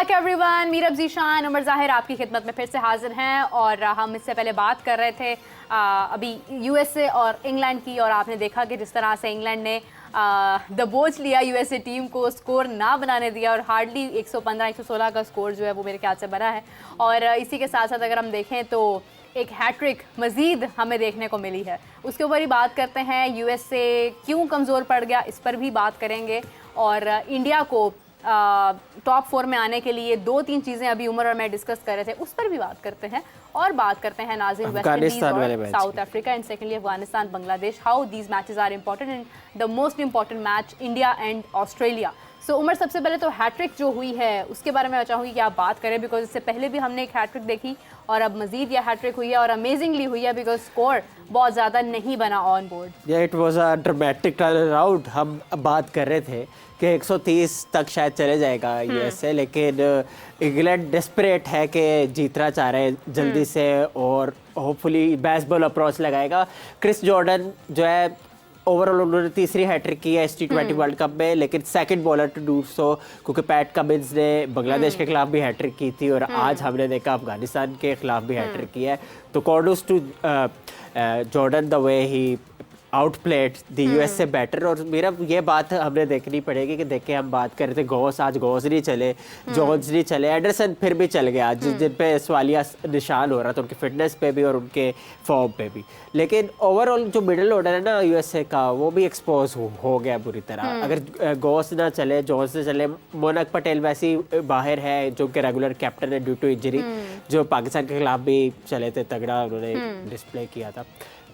Back everyone, Meerab Zeeshan, Umar ज़ाहिर आपकी खिदमत में फिर से हाजिर हैं। और हम इससे पहले बात कर रहे थे अभी यूएसए और इंग्लैंड की, और आपने देखा कि जिस तरह से इंग्लैंड ने दबोच लिया यूएसए टीम को, स्कोर ना बनाने दिया और हार्डली 115-116 का स्कोर जो है वो मेरे ख्याल से बना है। और इसी के साथ साथ अगर हम देखें तो एक हैट्रिक मज़ीद हमें देखने को मिली है, उसके ऊपर ही बात करते हैं। यूएसए क्यों कमज़ोर पड़ गया, इस पर भी बात करेंगे। और इंडिया को टॉप 4 में आने के लिए 2-3 चीज़ें अभी उमर और मैं डिस्कस कर रहे थे, उस पर भी बात करते हैं। और बात करते हैं नाज़िम वेस्ट इंडीज और South Africa and secondly Afghanistan Bangladesh, how these matches are important and the most important match India and Australia. So Umar, सबसे पहले तो हैट्रिक जो हुई है उसके बारे में मैं चाहूँगी कि आप बात करें, बिकॉज इससे पहले भी हमने एक हैट्रिक देखी और अब मजीद यह हैट्रिक हुई है और अमेजिंगली हुई है, बिकॉज स्कोर बहुत ज़्यादा नहीं बना on board. It was a dramatic turnaround. हम बात कर रहे थे कि 130 तक शायद चले जाएगा यूएसए, लेकिन इंग्लैंड डेस्परेट है कि जीतना चाह रहे हैं जल्दी से और होपफुली बेसबॉल अप्रोच लगाएगा। क्रिस जॉर्डन जो है ओवरऑल उन्होंने तीसरी हैट्रिक की है इस T20 वर्ल्ड कप में, लेकिन second bowler to do so, क्योंकि पैट कमिंस ने बांग्लादेश के खिलाफ भी हैट्रिक की थी और आज हमने देखा अफगानिस्तान के खिलाफ भी हैट्रिक की है। तो kudos to Jordan the way he outplayed the USA batter. और मेरा ये बात हमने देखनी पड़ेगी कि देखें, हम बात कर रहे थे गॉस, आज गॉस नहीं चले, जॉन्स नहीं चले, एंडरसन फिर भी चल गया जिन पे सवालिया निशान हो रहा था उनकी फिटनेस पे भी और उनके फॉर्म पे भी। लेकिन ओवरऑल जो मिडिल ऑर्डर है ना यूएसए का, वो भी एक्सपोज हो गया बुरी तरह। अगर गॉस ना चले, जॉन्स ना चले, मोनक पटेल वैसे ही बाहर है जो कि रेगुलर कैप्टन है ड्यू टू इंजरी, जो पाकिस्तान के खिलाफ भी चले थे, तगड़ा उन्होंने डिस्प्ले किया था।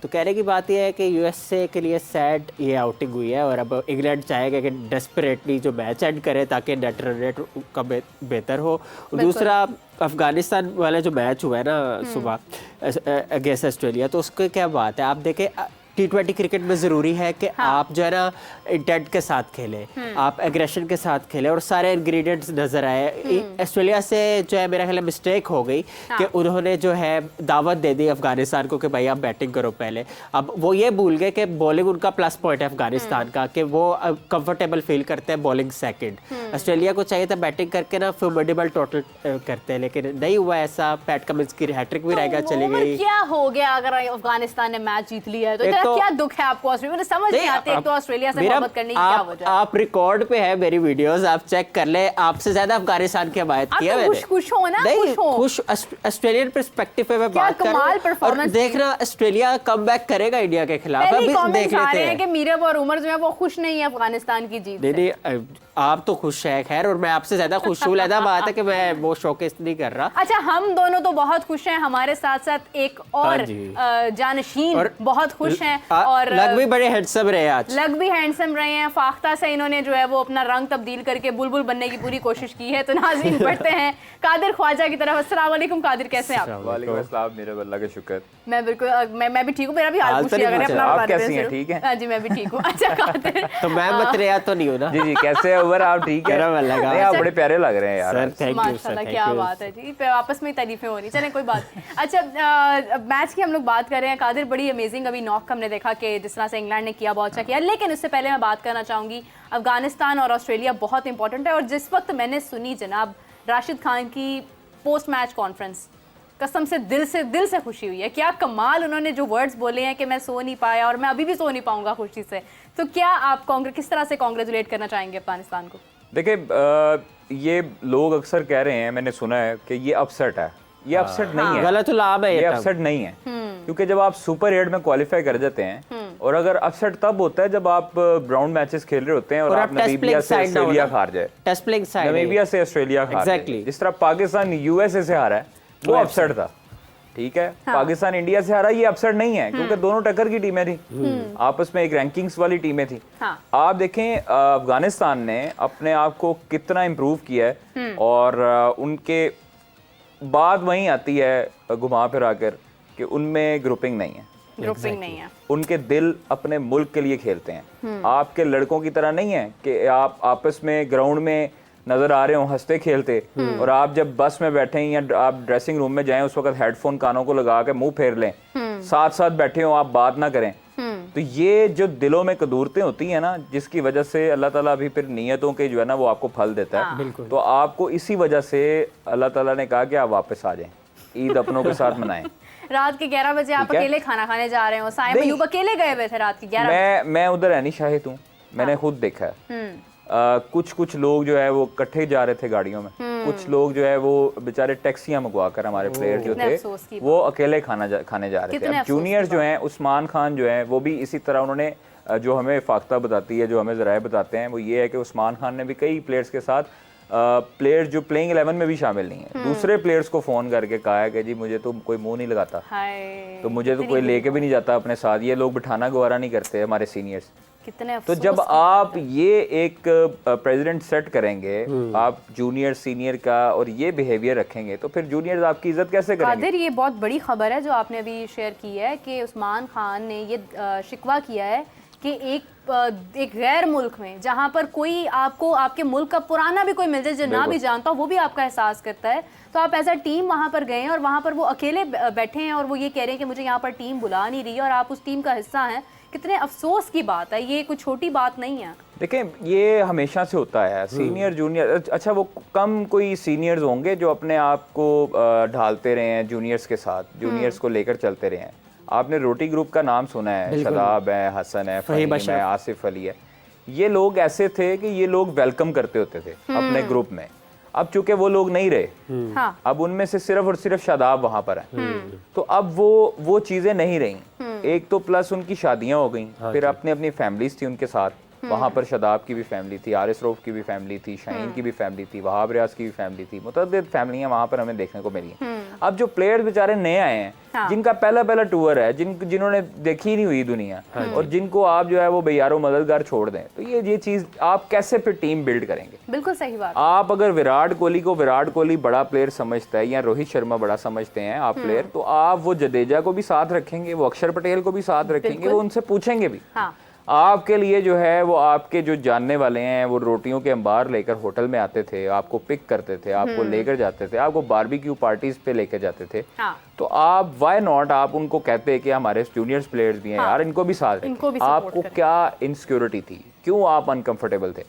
तो कहने की बात यह है कि यूएसए के लिए सैड ये आउटिंग हुई है और अब इंग्लैंड चाहेगा कि डेस्परेटली जो मैच एंड करे ताकि नेट रन रेट का बेहतर हो। दूसरा, अफगानिस्तान वाला जो मैच हुआ है ना सुबह अगेंस्ट ऑस्ट्रेलिया, तो उसकी क्या बात है, आप देखें T20 क्रिकेट में ज़रूरी है कि आप जो है ना इंटेंट के साथ खेलें, आप एग्रेशन के साथ खेलें और सारे इंग्रेडिएंट्स नज़र आए। ऑस्ट्रेलिया से जो है मेरा ख्याल मिस्टेक हो गई कि उन्होंने जो है दावत दे दी अफगानिस्तान को कि भाई आप बैटिंग करो पहले। अब वो ये भूल गए कि बॉलिंग उनका प्लस पॉइंट है अफगानिस्तान का, कि वो कंफर्टेबल फील करते हैं बॉलिंग सेकंड। ऑस्ट्रेलिया को चाहिए था बैटिंग करके ना फॉर्मिडेबल टोटल करते हैं, लेकिन नहीं हुआ ऐसा। पैट कमिंस की हैट्रिक भी रहेगा चली गई। क्या हो गया अगर अफगानिस्तान ने मैच जीत लिया है तो क्या दुख है आपको ऑस्ट्रेलिया? मुझे समझ नहीं आती, एक तो ऑस्ट्रेलिया से मोहब्बत करने की क्या वजह? आप रिकॉर्ड पे है मेरी वीडियोस, आप चेक कर ले, आपसे ज्यादा अफगानिस्तान की हमायत की है मैंने। खुश हो ना, खुश ऑस्ट्रेलियन पर्सपेक्टिव पे मैं बात कर रहा हूं। देखना ऑस्ट्रेलिया कमबैक करेगा इंडिया के खिलाफ। अभी देख लेते हैं कि मीरब और उमर जो है वो खुश नहीं है अफगानिस्तान की जीत से। आप तो खुश है खैर, और मैं आपसे ज्यादा खुश हूँ, लहदा बात है कि मैं वो शोकेस नहीं कर रहा। अच्छा, हम दोनों तो बहुत खुश हैं, हमारे साथ साथ एक और जानशीन बहुत खुश हैं और लग भी बड़े हैंडसम रहे आज, लग भी हैंडसम रहे हैं। फाख्ता से इन्होंने जो है वो अपना रंग तब्दील करके बुलबुल बनने की पूरी कोशिश की है। तो नाज़रीन बढ़ते हैं कादिर ख्वाजा की तरफ। अस्सलाम वालेकुम कादिर, कैसे हैं आप? वालेकुम अस्सलाम, मेरे अल्लाह का शुक्र। मैं बिल्कुल मैं भी ठीक हूँ, मेरा भी हाल पूछिए अगर अपना आप कैसी हैं? ठीक है? हाँ जी, मैं भी ठीक हूँ। अच्छा कादिर, तो मैं मत रहा तो नहीं हो ना? जी जी, कैसे है उमर? आप ठीक है? नहीं, आप बड़े प्यारे लग रहे हैं यार। सर थैंक यू सर, माशाल्लाह, क्या बात है जी, आपस में तारीफें हो रही। चलें कोई बात। अच्छा, मैच की हम लोग बात कर रहे हैं कादिर, बड़ी अमेजिंग अभी नॉक हमने देखा कि जिस तरह से इंग्लैंड ने किया, बहुत अच्छा किया। लेकिन उससे पहले मैं बात करना चाहूँगी, अफगानिस्तान और ऑस्ट्रेलिया बहुत इंपॉर्टेंट है। और जिस वक्त मैंने सुनी जनाब राशिद खान की पोस्ट मैच कॉन्फ्रेंस, कसम से दिल से खुशी हुई है। क्या कमाल उन्होंने जो वर्ड्स बोले हैं कि मैं सो नहीं पाया और मैं अभी भी सो नहीं पाऊंगा खुशी से। तो क्या आप किस तरह से कांग्रेचुलेट करना चाहेंगे अफगानिस्तान को? देखिए, ये लोग अक्सर कह रहे हैं, मैंने सुना है कि ये अपसेट है। ये अपसेट नहीं है, गलत लाभ है, ये अपसेट नहीं है। क्योंकि जब आप सुपर 8 में क्वालिफाई कर जाते हैं, और अगर अपसेट तब होता है जब आप ग्राउंड मैचेस खेल रहे होते हैं और आप नामीबिया से ऑस्ट्रेलिया हार जाए, टेस्ट प्लेइंग साइड नामीबिया से ऑस्ट्रेलिया हार जाए। जिस तरह पाकिस्तान यूएसए से हारा है, वो अपसेट था, ठीक है। पाकिस्तान इंडिया से हारा, ये अपसेट नहीं है, क्योंकि दोनों टक्कर की टीमें थी, आपस में एक रैंकिंग्स वाली टीमें थी। आप देखें अफगानिस्तान ने अपने आप को कितना इम्प्रूव किया है, और उनके बात वहीं आती है घुमा फिरा कर कि उनमें ग्रुपिंग नहीं है, नहीं है। उनके दिल अपने मुल्क के लिए खेलते हैं। आपके लड़कों की तरह नहीं है कि आप आपस में ग्राउंड में नजर आ रहे हो हंसते खेलते, और आप जब बस में बैठे या आप ड्रेसिंग रूम में जाएं उस वक्त हेडफोन कानों को लगा के मुंह फेर लें, साथ साथ बैठे हो, आप बात ना करें। तो ये जो दिलों में कदूरतें होती हैं ना, जिसकी वजह से अल्लाह ताला अभी फिर नियतों के जो है ना वो आपको फल देता है। बिल्कुल। तो आपको इसी वजह से अल्लाह ताला ने कहा कि आप वापस आ जाएं, ईद अपनों के साथ मनाएं। रात के 11 बजे आप अकेले खाना खाने जा रहे हो, साइम अयूब अकेले गए हुए थे रात के 11 बजे। मैं उधर रहनी शाहिद हूँ, मैंने खुद देखा है। कुछ लोग जो है वो इकट्ठे जा रहे थे गाड़ियों में, कुछ लोग जो है वो बेचारे टैक्सियां मंगवा कर, हमारे प्लेयर जो थे वो अकेले खाने जा रहे थे। अब जूनियर्स जो हैं, उस्मान खान जो है वो भी इसी तरह, उन्होंने जो हमें फाख्ता बताती है, जो हमें ज़राए बताते हैं, वो ये है कि उस्मान खान ने भी कई प्लेयर्स के साथ, प्लेयर जो प्लेइंग 11 में भी शामिल नहीं है, दूसरे प्लेयर्स को फ़ोन करके कहा है कि जी मुझे तो कोई मुंह नहीं लगाता, तो मुझे तो कोई लेके भी नहीं जाता अपने साथ, ये लोग बिठाना गवारा नहीं करते हमारे सीनियर्स। कितने तो जब आप ये एक प्रेसिडेंट सेट करेंगे, आप जूनियर सीनियर का, और ये बिहेवियर रखेंगे, तो फिर जूनियर्स आपकी इज्जत कैसे करेंगे? कादिर, ये बहुत बड़ी खबर है जो आपने अभी शेयर की है कि उस्मान खान ने ये शिकवा किया है कि एक गैर मुल्क में, जहाँ पर कोई आपको आपके मुल्क का पुराना भी कोई मिल जाए जो ना भी जानता हो, वो भी आपका एहसास करता है, तो आप एज अ टीम वहाँ पर गए हैं और वहाँ पर वो अकेले बैठे हैं और वो ये कह रहे हैं कि मुझे यहाँ पर टीम बुला नहीं रही और आप उस टीम का हिस्सा हैं। कितने अफसोस की बात है, ये कोई छोटी बात नहीं है। देखें, ये हमेशा से होता है, सीनियर जूनियर, अच्छा वो कम कोई सीनियर्स होंगे जो अपने आप को ढालते रहे हैं जूनियर्स के साथ, जूनियर्स को लेकर चलते रहे हैं। आपने रोटी ग्रुप का नाम सुना है, शादाब है, हसन है, फहीम है, आसिफ अली है, ये लोग ऐसे थे कि ये लोग वेलकम करते होते थे अपने ग्रुप में। अब चूंकि वो लोग नहीं रहे, हाँ। अब उनमें से सिर्फ और सिर्फ शादाब वहां पर है, तो अब वो चीजें नहीं रही। एक तो प्लस उनकी शादियां हो गई, फिर अपनी अपनी फैमिलीज थी उनके साथ, वहां पर शादाब की भी फैमिली थी, आरिस रऊफ की भी फैमिली थी, शाहीन की भी फैमिली थी, वहाब रियाज की भी फैमिली थी, मुतअद्दिद फैमिलियां वहां पर हमें देखने को मिली हैं। अब जो प्लेयर्स बेचारे नए आए हैं, हाँ। जिनका पहला टूर है, जिन्होंने देखी नहीं हुई दुनिया, और जिनको आप जो है वो बेयारो मददगार छोड़ दें, तो ये चीज आप कैसे फिर टीम बिल्ड करेंगे? बिल्कुल सही बात। आप अगर विराट कोहली बड़ा प्लेयर समझता है या रोहित शर्मा बड़ा समझते हैं आप प्लेयर, तो आप वो जडेजा को भी साथ रखेंगे, वो अक्षर पटेल को भी साथ रखेंगे, वो उनसे पूछेंगे भी। हाँ। आपके लिए जो है वो आपके जो जानने वाले हैं, वो रोटियों के अंबार लेकर होटल में आते थे, आपको पिक करते थे, आपको लेकर जाते थे, आपको बारबेक्यू पार्टीज पे लेकर जाते थे। हाँ। तो आप व्हाई नॉट आप उनको कहते कि हमारे जूनियर्स प्लेयर्स भी हैं, यार इनको भी साथ रखें। आपको क्या इनसिक्योरिटी थी, क्यों आप अनकंफर्टेबल थे?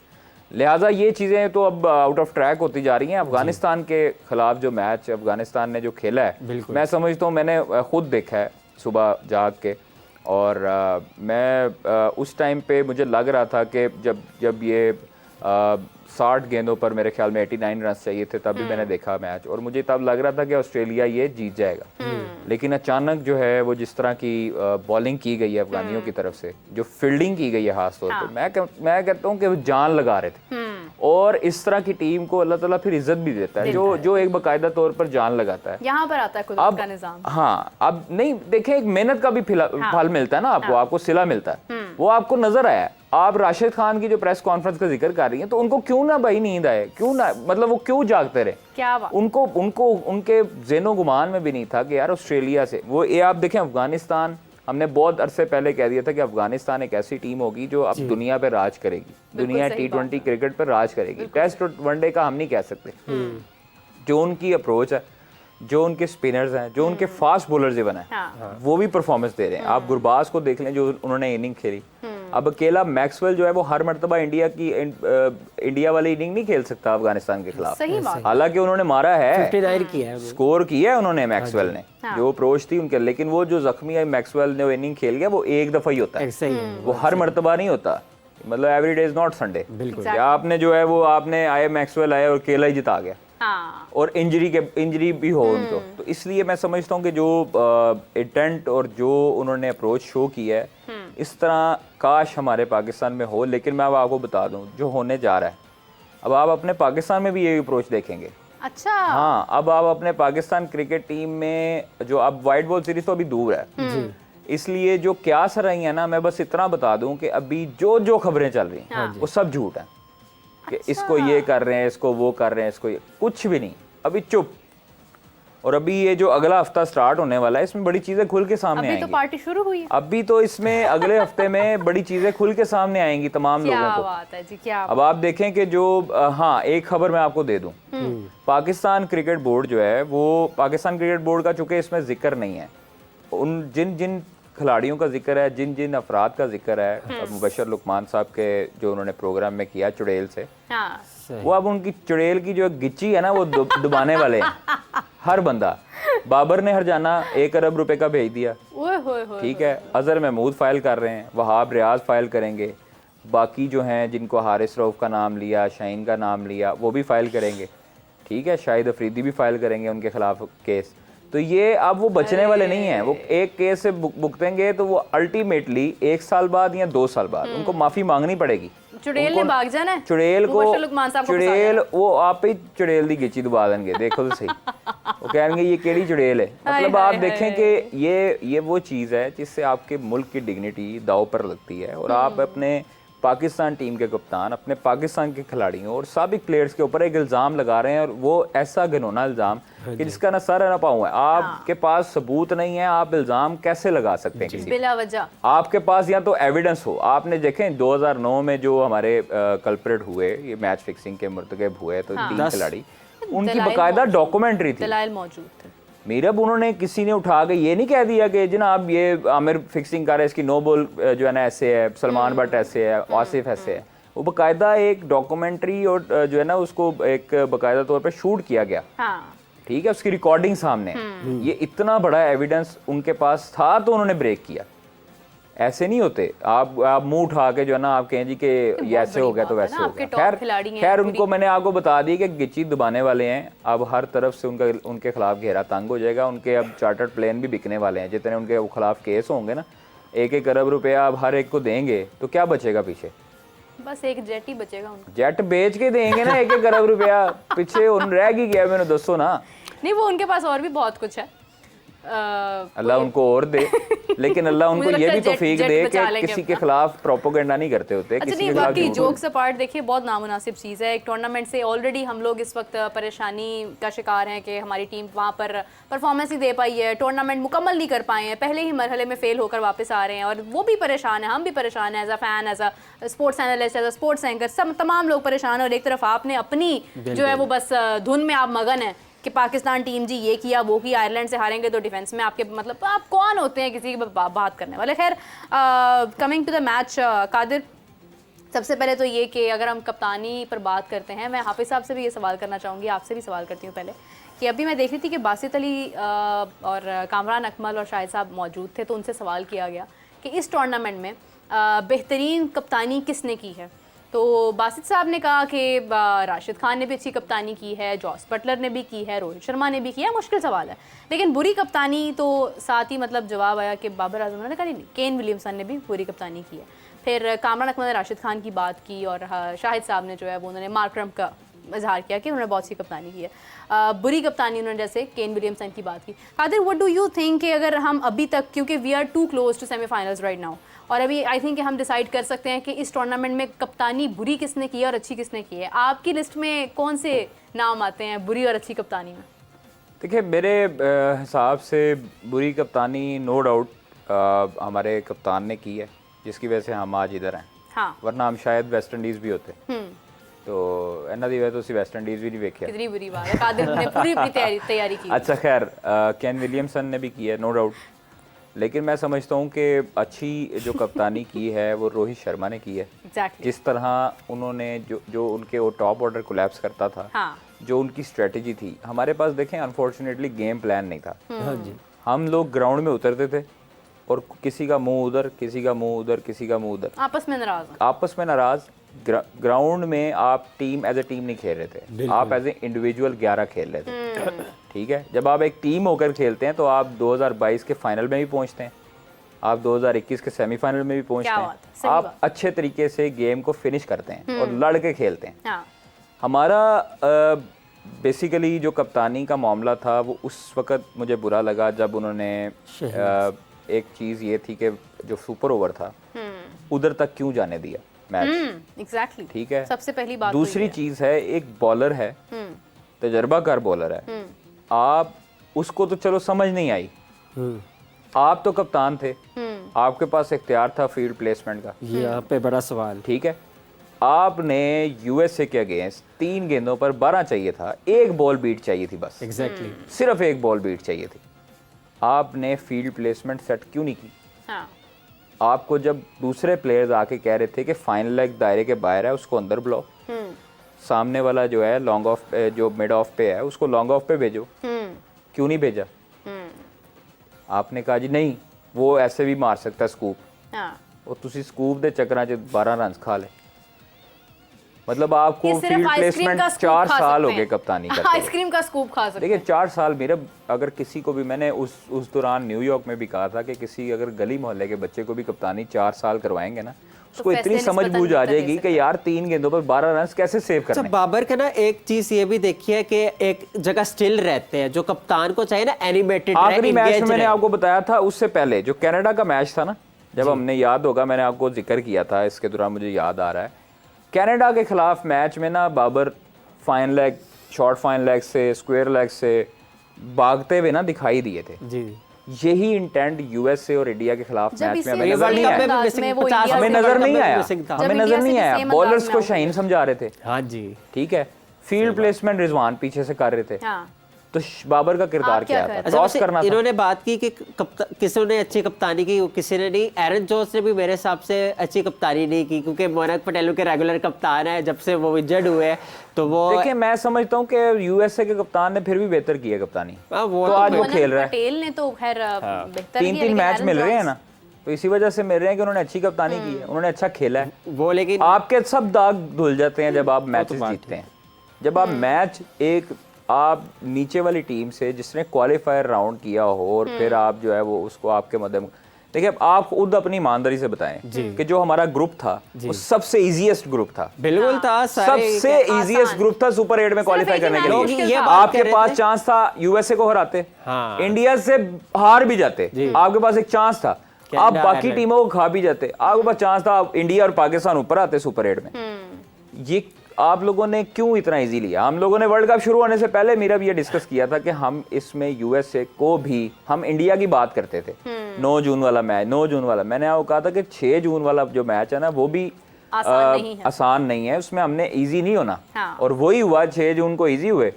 लिहाजा ये चीज़ें तो अब आउट ऑफ ट्रैक होती जा रही हैं। अफगानिस्तान के खिलाफ जो मैच अफगानिस्तान ने जो खेला है, मैं समझता हूँ, मैंने खुद देखा है सुबह जाग के, और मैं उस टाइम पे मुझे लग रहा था कि जब ये 60 गेंदों पर मेरे ख्याल में 89 रन चाहिए थे, तभी मैंने देखा मैच, और मुझे तब लग रहा था कि ऑस्ट्रेलिया ये जीत जाएगा। लेकिन अचानक जो है वो जिस तरह की बॉलिंग की गई है अफगानियों की तरफ से, जो फील्डिंग की गई है खास तौर पे, मैं कहता हूँ कि वो जान लगा रहे थे। और इस तरह की टीम को अल्लाह ताला फिर इज्जत भी देता है, जो एक बाकायदा तौर पर जान लगाता है। यहाँ पर आता है कुदरत का निजाम। हाँ, अब नहीं देखें, एक मेहनत का भी फल मिलता है ना आपको सिला मिलता है, वो आपको नजर आया। आप राशिद खान की जो प्रेस कॉन्फ्रेंस का जिक्र कर रही हैं, तो उनको क्यों ना भाई नींद आए, क्यों ना, मतलब वो क्यों जागते रहे? क्या बात? उनको उनके ज़ेनो गुमान में भी नहीं था कि यार ऑस्ट्रेलिया से वो, ये आप देखें अफगानिस्तान, हमने बहुत अरसे पहले कह दिया था कि अफगानिस्तान एक ऐसी टीम होगी जो अब दुनिया पे राज करेगी, दुनिया T20 क्रिकेट पर राज करेगी। टेस्ट और वनडे का हम नहीं कह सकते। जो उनकी अप्रोच है, जो उनके स्पिनर्स हैं, जो उनके फास्ट बॉलर्स इवन हैं, वो भी परफॉर्मेंस दे रहे हैं। आप गुरबाज को देख लें जो उन्होंने इनिंग खेली। अब अकेला मैक्सवेल जो है वो हर मर्तबा इंडिया वाली इनिंग नहीं खेल सकता अफगानिस्तान के खिलाफ, हालांकि उन्होंने मारा है, स्कोर किया है उन्होंने मैक्सवेल ने, जो अप्रोच थी उनके, लेकिन वो जो जख्मी है मैक्सवेल ने इनिंग खेल गया, वो एक दफा ही होता है, वो हर मर्तबा नहीं होता, मतलब every day is not Sunday. आपने जो है वो आपने आए मैक्सवेल आए और केला ही जिता गया, और इंजरी भी हो उनको, तो इसलिए मैं समझता हूँ कि जो इंटेंट और जो उन्होंने अप्रोच शो की है, इस तरह काश हमारे पाकिस्तान में हो। लेकिन मैं अब आपको बता दूं जो होने जा रहा है, अब आप अपने पाकिस्तान में भी यही अप्रोच देखेंगे। अच्छा। हाँ, अब आप अपने पाकिस्तान क्रिकेट टीम में जो अब वाइट बॉल सीरीज तो अभी दूर है, इसलिए जो क्या सर रही है ना, मैं बस इतना बता दूं कि अभी जो खबरें चल रही हैं वो सब झूठ है कि इसको ये कर रहे हैं, इसको वो कर रहे हैं, इसको कुछ भी नहीं, अभी चुप। और अभी ये जो अगला हफ्ता स्टार्ट होने वाला है, इसमें बड़ी चीजें खुल के सामने आएंगी। अभी तो पार्टी शुरू हुई है, अभी तो इसमें अगले हफ्ते में बड़ी चीजें खुल के सामने आएंगी तमाम लोगों को। क्या बात है जी, क्या अब आप देखें कि जो हाँ, एक खबर मैं आपको दे दूं, पाकिस्तान क्रिकेट बोर्ड जो है वो, पाकिस्तान क्रिकेट बोर्ड का चूंकि इसमें जिक्र नहीं है, उन जिन खिलाड़ियों का जिक्र है, जिन जिन अफराद का जिक्र है, मुबशर लुकमान साहब के जो उन्होंने प्रोग्राम में किया चुड़ैल से, हाँ वो अब उनकी चुड़ैल की जो गिच्ची है ना वो दबाने वाले हैं हर बंदा। बाबर ने हरजाना 1 अरब रुपए का भेज दिया, ठीक है। अजहर महमूद फाइल कर रहे हैं, वहाब रियाज फाइल करेंगे, बाकी जो हैं जिनको हारिस रऊफ का नाम लिया, शाहीन का नाम लिया, वो भी फाइल करेंगे, ठीक है। शाहिद अफरीदी भी फाइल करेंगे उनके खिलाफ केस। तो ये अब वो बचने वाले नहीं हैं, वो एक केस से भुगतेंगे तो वो अल्टीमेटली 1 साल बाद या 2 साल बाद उनको माफी मांगनी पड़ेगी। चुड़ैल ने भाग जाना है, चुड़ैल को, मुबशर लुकमान साहब को चुड़ैल वो आप ही चुड़ैल दी गिच्ची दबा देंगे, देखो तो सही। वो कहेंगे ये केड़ी चुड़ैल है। मतलब आप देखें कि ये वो चीज़ है जिससे आपके मुल्क की डिग्निटी दाव पर लगती है, और आप अपने पाकिस्तान टीम के कप्तान, अपने पाकिस्तान के खिलाड़ियों और साबिक प्लेयर्स के ऊपर एक इल्ज़ाम लगा रहे हैं, और वो ऐसा घिनौना इल्ज़ाम कि जिसका ना सर है ना पाँव है। आपके पास सबूत नहीं है, आप इल्ज़ाम कैसे लगा सकते हैं किसी बिला वजह? आपके पास या तो एविडेंस हो। आपने देखें 2009 में जो हमारे कल्प्रेट हुए, ये मैच फिक्सिंग के मुर्तकब हुए, तो 3 खिलाड़ी, उनकी बाकायदा डॉक्यूमेंट्री थी, दलाइल मौजूद थे। मीरब उन्होंने किसी ने उठा के ये नहीं कह दिया कि जनाब ये आमिर फिक्सिंग कर रहे हैं, इसकी नो बॉल जो है ना ऐसे है, सलमान भट्ट ऐसे है, आसिफ ऐसे है। वो बाकायदा एक डॉक्यूमेंट्री और जो है ना उसको एक बाकायदा तौर पे शूट किया गया, हाँ ठीक है, उसकी रिकॉर्डिंग सामने है। ये इतना बड़ा एविडेंस उनके पास था तो उन्होंने ब्रेक किया। ऐसे नहीं होते आप मुंह उठा के जो है ना आप कहें जी कि ये ऐसे हो गया तो वैसे हो गया। खैर उनको मैंने आपको बता दी कि गिच्ची दबाने वाले हैं। अब हर तरफ से उनके खिलाफ घेरा तंग हो जाएगा। उनके अब चार्टर्ड प्लेन भी बिकने वाले हैं, जितने उनके खिलाफ केस होंगे ना, 1-1 अरब रुपया आप हर एक को देंगे तो क्या बचेगा पीछे? बस एक जेट ही बचेगा उनको। जेट बेच के देंगे ना 1-1 अरब रुपया, पीछे उन रह गया मैंने दसो ना। नहीं, वो उनके पास और भी बहुत कुछ है। अल्लाह उनको और दे, लेकिन अल्लाह उनको ये भी तौफीक दे कि किसी के खिलाफ प्रोपेगेंडा नहीं करते होते। अच्छा नहीं, बाकी जोक्स अपार्ट देखिए, बहुत नामुनासिब चीज़ है। एक टूर्नामेंट से ऑलरेडी हम लोग इस वक्त परेशानी का शिकार हैं कि हमारी टीम वहाँ पर परफॉर्मेंस ही दे पाई है, टूर्नामेंट मुकम्मल नहीं कर पाए हैं, पहले ही मरहले में फेल होकर वापस आ रहे हैं, और वो भी परेशान है, हम भी परेशान हैं, as a fan, as a sports analyst, as a sports anchor, सब तमाम लोग परेशान हैं। और एक तरफ आपने अपनी जो है वो बस धुन में आप मगन है कि पाकिस्तान टीम जी ये किया वो किया, आयरलैंड से हारेंगे तो डिफेंस में आपके, मतलब आप कौन होते हैं किसी की बात करने वाले। खैर, coming to the match, Qadir, सबसे पहले तो ये कि अगर हम कप्तानी पर बात करते हैं, मैं हाफिज़ साहब से भी ये सवाल करना चाहूँगी, आपसे भी सवाल करती हूँ पहले, कि अभी मैं देख रही थी कि बासित अली और कामरान अकमल और शाहिद साहब मौजूद थे, तो उनसे सवाल किया गया कि इस टूर्नामेंट में बेहतरीन कप्तानी किसने की है। तो बासित साहब ने कहा कि राशिद खान ने भी अच्छी कप्तानी की है, जॉस बटलर ने भी की है, रोहित शर्मा ने भी किया है। मुश्किल सवाल है, लेकिन बुरी कप्तानी तो साथ ही मतलब जवाब आया कि बाबर आजम ने कहा नहीं, केन विलियमसन ने भी बुरी कप्तानी की है। फिर कामरान अकमल ने राशिद खान की बात की, और शाहिद साहब ने जो है वो उन्होंने मार्क ट्रम्प का इजहार किया कि उन्होंने बहुत सी कप्तानी की है। बुरी कप्तानी उन्होंने जैसे केन विलियमसन की बात की। Qadir, what do you think कि अगर हम अभी तक, क्योंकि we are too close to semifinals right now, और अभी आई थिंक हम डिसाइड कर सकते हैं कि इस टूर्नामेंट में कप्तानी बुरी किसने की है और अच्छी किसने की है। आपकी लिस्ट में कौन से नाम आते हैं बुरी और अच्छी कप्तानी में? देखिए, मेरे हिसाब से बुरी कप्तानी नो डाउट हमारे कप्तान ने की है, जिसकी वजह से हम आज इधर हैं। हाँ, वरना हम शायद वेस्ट इंडीज़ भी होते। तो इन्हों की वजह तो वेस्ट इंडीज़ भी नहीं देखा। कितनी बुरी बात है, कादिर ने पूरी अपनी तैयारी की। अच्छा, खैर, केन विलियमसन ने भी की है नो डाउट, लेकिन मैं समझता हूँ कि अच्छी जो कप्तानी की है वो रोहित शर्मा ने की है। exactly. जिस तरह उन्होंने जो उनके वो टॉप ऑर्डर कोलैप्स करता था, हाँ. जो उनकी स्ट्रेटजी थी, हमारे पास देखें अनफॉर्चुनेटली गेम प्लान नहीं था। हम लोग ग्राउंड में उतरते थे और किसी का मुंह उधर, किसी का मुंह उधर, किसी का मुंह उधर, आपस में नाराज। ग्राउंड में आप टीम एज ए टीम नहीं खेल रहे थे, आप एज ए इंडिविजुअल 11 खेल रहे थे, ठीक है। जब आप एक टीम होकर खेलते हैं तो आप 2022 के फाइनल में भी पहुंचते हैं, आप 2021 के सेमीफाइनल में भी पहुंचते हैं, आप अच्छे तरीके से गेम को फिनिश करते हैं और लड़ के खेलते हैं। हाँ। हमारा बेसिकली जो कप्तानी का मामला था वो उस वक्त मुझे बुरा लगा जब उन्होंने एक चीज़ ये थी कि जो सुपर ओवर था उधर तक क्यों जाने दिया मैच। एग्जैक्टली, ठीक है, सबसे पहली बात। दूसरी चीज़ है, एक बॉलर है, तजर्बाकार बॉलर है, आप उसको तो चलो समझ नहीं आई, आप तो कप्तान थे, आपके पास इख्तियार था फील्ड प्लेसमेंट का, ये यहाँ पे बड़ा सवाल। ठीक है, आपने यूएसए के अगेंस्ट 3 गेंदों पर 12 चाहिए था, 1 बॉल बीट चाहिए थी बस। एग्जैक्टली, सिर्फ 1 बॉल बीट चाहिए थी। आपने फील्ड प्लेसमेंट सेट क्यों नहीं की? हाँ आपको जब दूसरे प्लेयर्स आके कह रहे थे कि फाइनल लेग दायरे के बाहर है, उसको अंदर बुलाओ, सामने वाला जो है लॉन्ग ऑफ जो मिड ऑफ पे है उसको लॉन्ग ऑफ पे भेजो, क्यों नहीं भेजा? आपने कहा जी नहीं वो ऐसे भी मार सकता है स्कूप, और तुसी स्कूप दे चक्करां च 12 रन खा ले। मतलब आपको ये सिर्फ फील्ड आइसक्रीम प्लेसमेंट का स्कूप 4 खा साल हो सकते गए हैं। कप्तानी करते। आइसक्रीम का स्कूप खा सकते देखिए 4 साल मेरा, अगर किसी को भी, मैंने उस दौरान न्यूयॉर्क में भी कहा था कि किसी अगर गली मोहल्ले के बच्चे को भी कप्तानी 4 साल करवाएंगे ना, उसको इतनी फैसले समझ निस्बतन बूझ आ बेहतर दे जाएगी सकता कि यार 3 गेंदों पर 12 रन कैसे सेव अच्छा करने। बाबर का ना एक चीज ये भी देखी है कि एक जगह स्टिल रहते हैं, जो कप्तान को चाहिए ना एनिमेटेड आखिरी मैच में मैंने आपको बताया था, उससे पहले जो कनाडा का मैच था ना, जब हमने, याद होगा मैंने आपको जिक्र किया था, इसके दौरान मुझे याद आ रहा है, कनाडा के खिलाफ मैच में ना Babar fine leg, short fine leg से, स्क्वायर लेग से भागते हुए ना दिखाई दिए थे। जी यही इंटेंट यूएसए और इंडिया के खिलाफ जब मैच इसे में हमें नजर नहीं वर्ल्ड आया। कप में वो इंडिया हमें से नजर वर्ल्ड नहीं कप आया, मिसिंग था। हमें जब नजर इंडिया नहीं से आया। सेम बॉलर्स अंदाज को में शाहीन समझा रहे थे, हाँ जी। ठीक है, फील्ड प्लेसमेंट रिजवान पीछे से कर रहे थे, हाँ तो बाबर का किरदार आप क्या क्या कर था? रहे अच्छा क्रॉस वैसे करना था। इन्होंने बात की कि किसी ने अच्छी कप्तानी की, किसी ने नहीं। एरन जोन्स ने भी मेरे हिसाब से अच्छी कप्तानी नहीं की, क्योंकि मोनक पटेल के रेगुलर कप्तान है, जब से वो इंजर्ड हुए तो वो देखिए मैं समझता हूँ कि यूएसए के कप्तान ने फिर भी बेहतर किया कप्तानी, वो तो आज वो मोनक खेल रहा है। पटेल ने तो खैर बेहतर 3-3 मैच मिल रहे हैं ना, तो इसी वजह से मिल रहे हैं कि उन्होंने अच्छी कप्तानी की है, उन्होंने अच्छा खेला है। वो लेकिन आपके सब दाग धुल जाते हैं जब आप मैचेस जीतते हैं। जब आप मैच एक आप नीचे वाली टीम से जिसने क्वालिफायर राउंड किया हो और फिर आप जो है वो उसको आपके मदद, देखिए आप खुद अपनी ईमानदारी से बताएं कि जो हमारा ग्रुप था वो सबसे इजीएस्ट ग्रुप था, बिल्कुल था सबसे इजीएस्ट ग्रुप था सुपर 8 में क्वालिफाई करने के लोग लिए। ये बात आपके कर रहे पास थे। चांस था यूएसए को हराते, हाँ। इंडिया से हार भी जाते, आपके पास एक चांस था, आप कनाडा, बाकी आयरलैंड। टीमों को खा भी जाते, आपके पास चांस था, आप इंडिया और पाकिस्तान ऊपर आते सुपर 8 में। ये आप लोगों ने क्यों इतना इजी लिया? हम लोगों ने वर्ल्ड कप शुरू होने से पहले मेरा भी ये डिस्कस किया था कि हम इसमें यूएसए को भी, हम इंडिया की बात करते थे। 9 जून वाला मैच, 9 जून वाला, मैंने आपको कहा था कि 6 जून वाला जो मैच है ना वो भी आसान नहीं है, उसमें हमने इजी नहीं होना, और वही हुआ, 6 जून को इजी हुए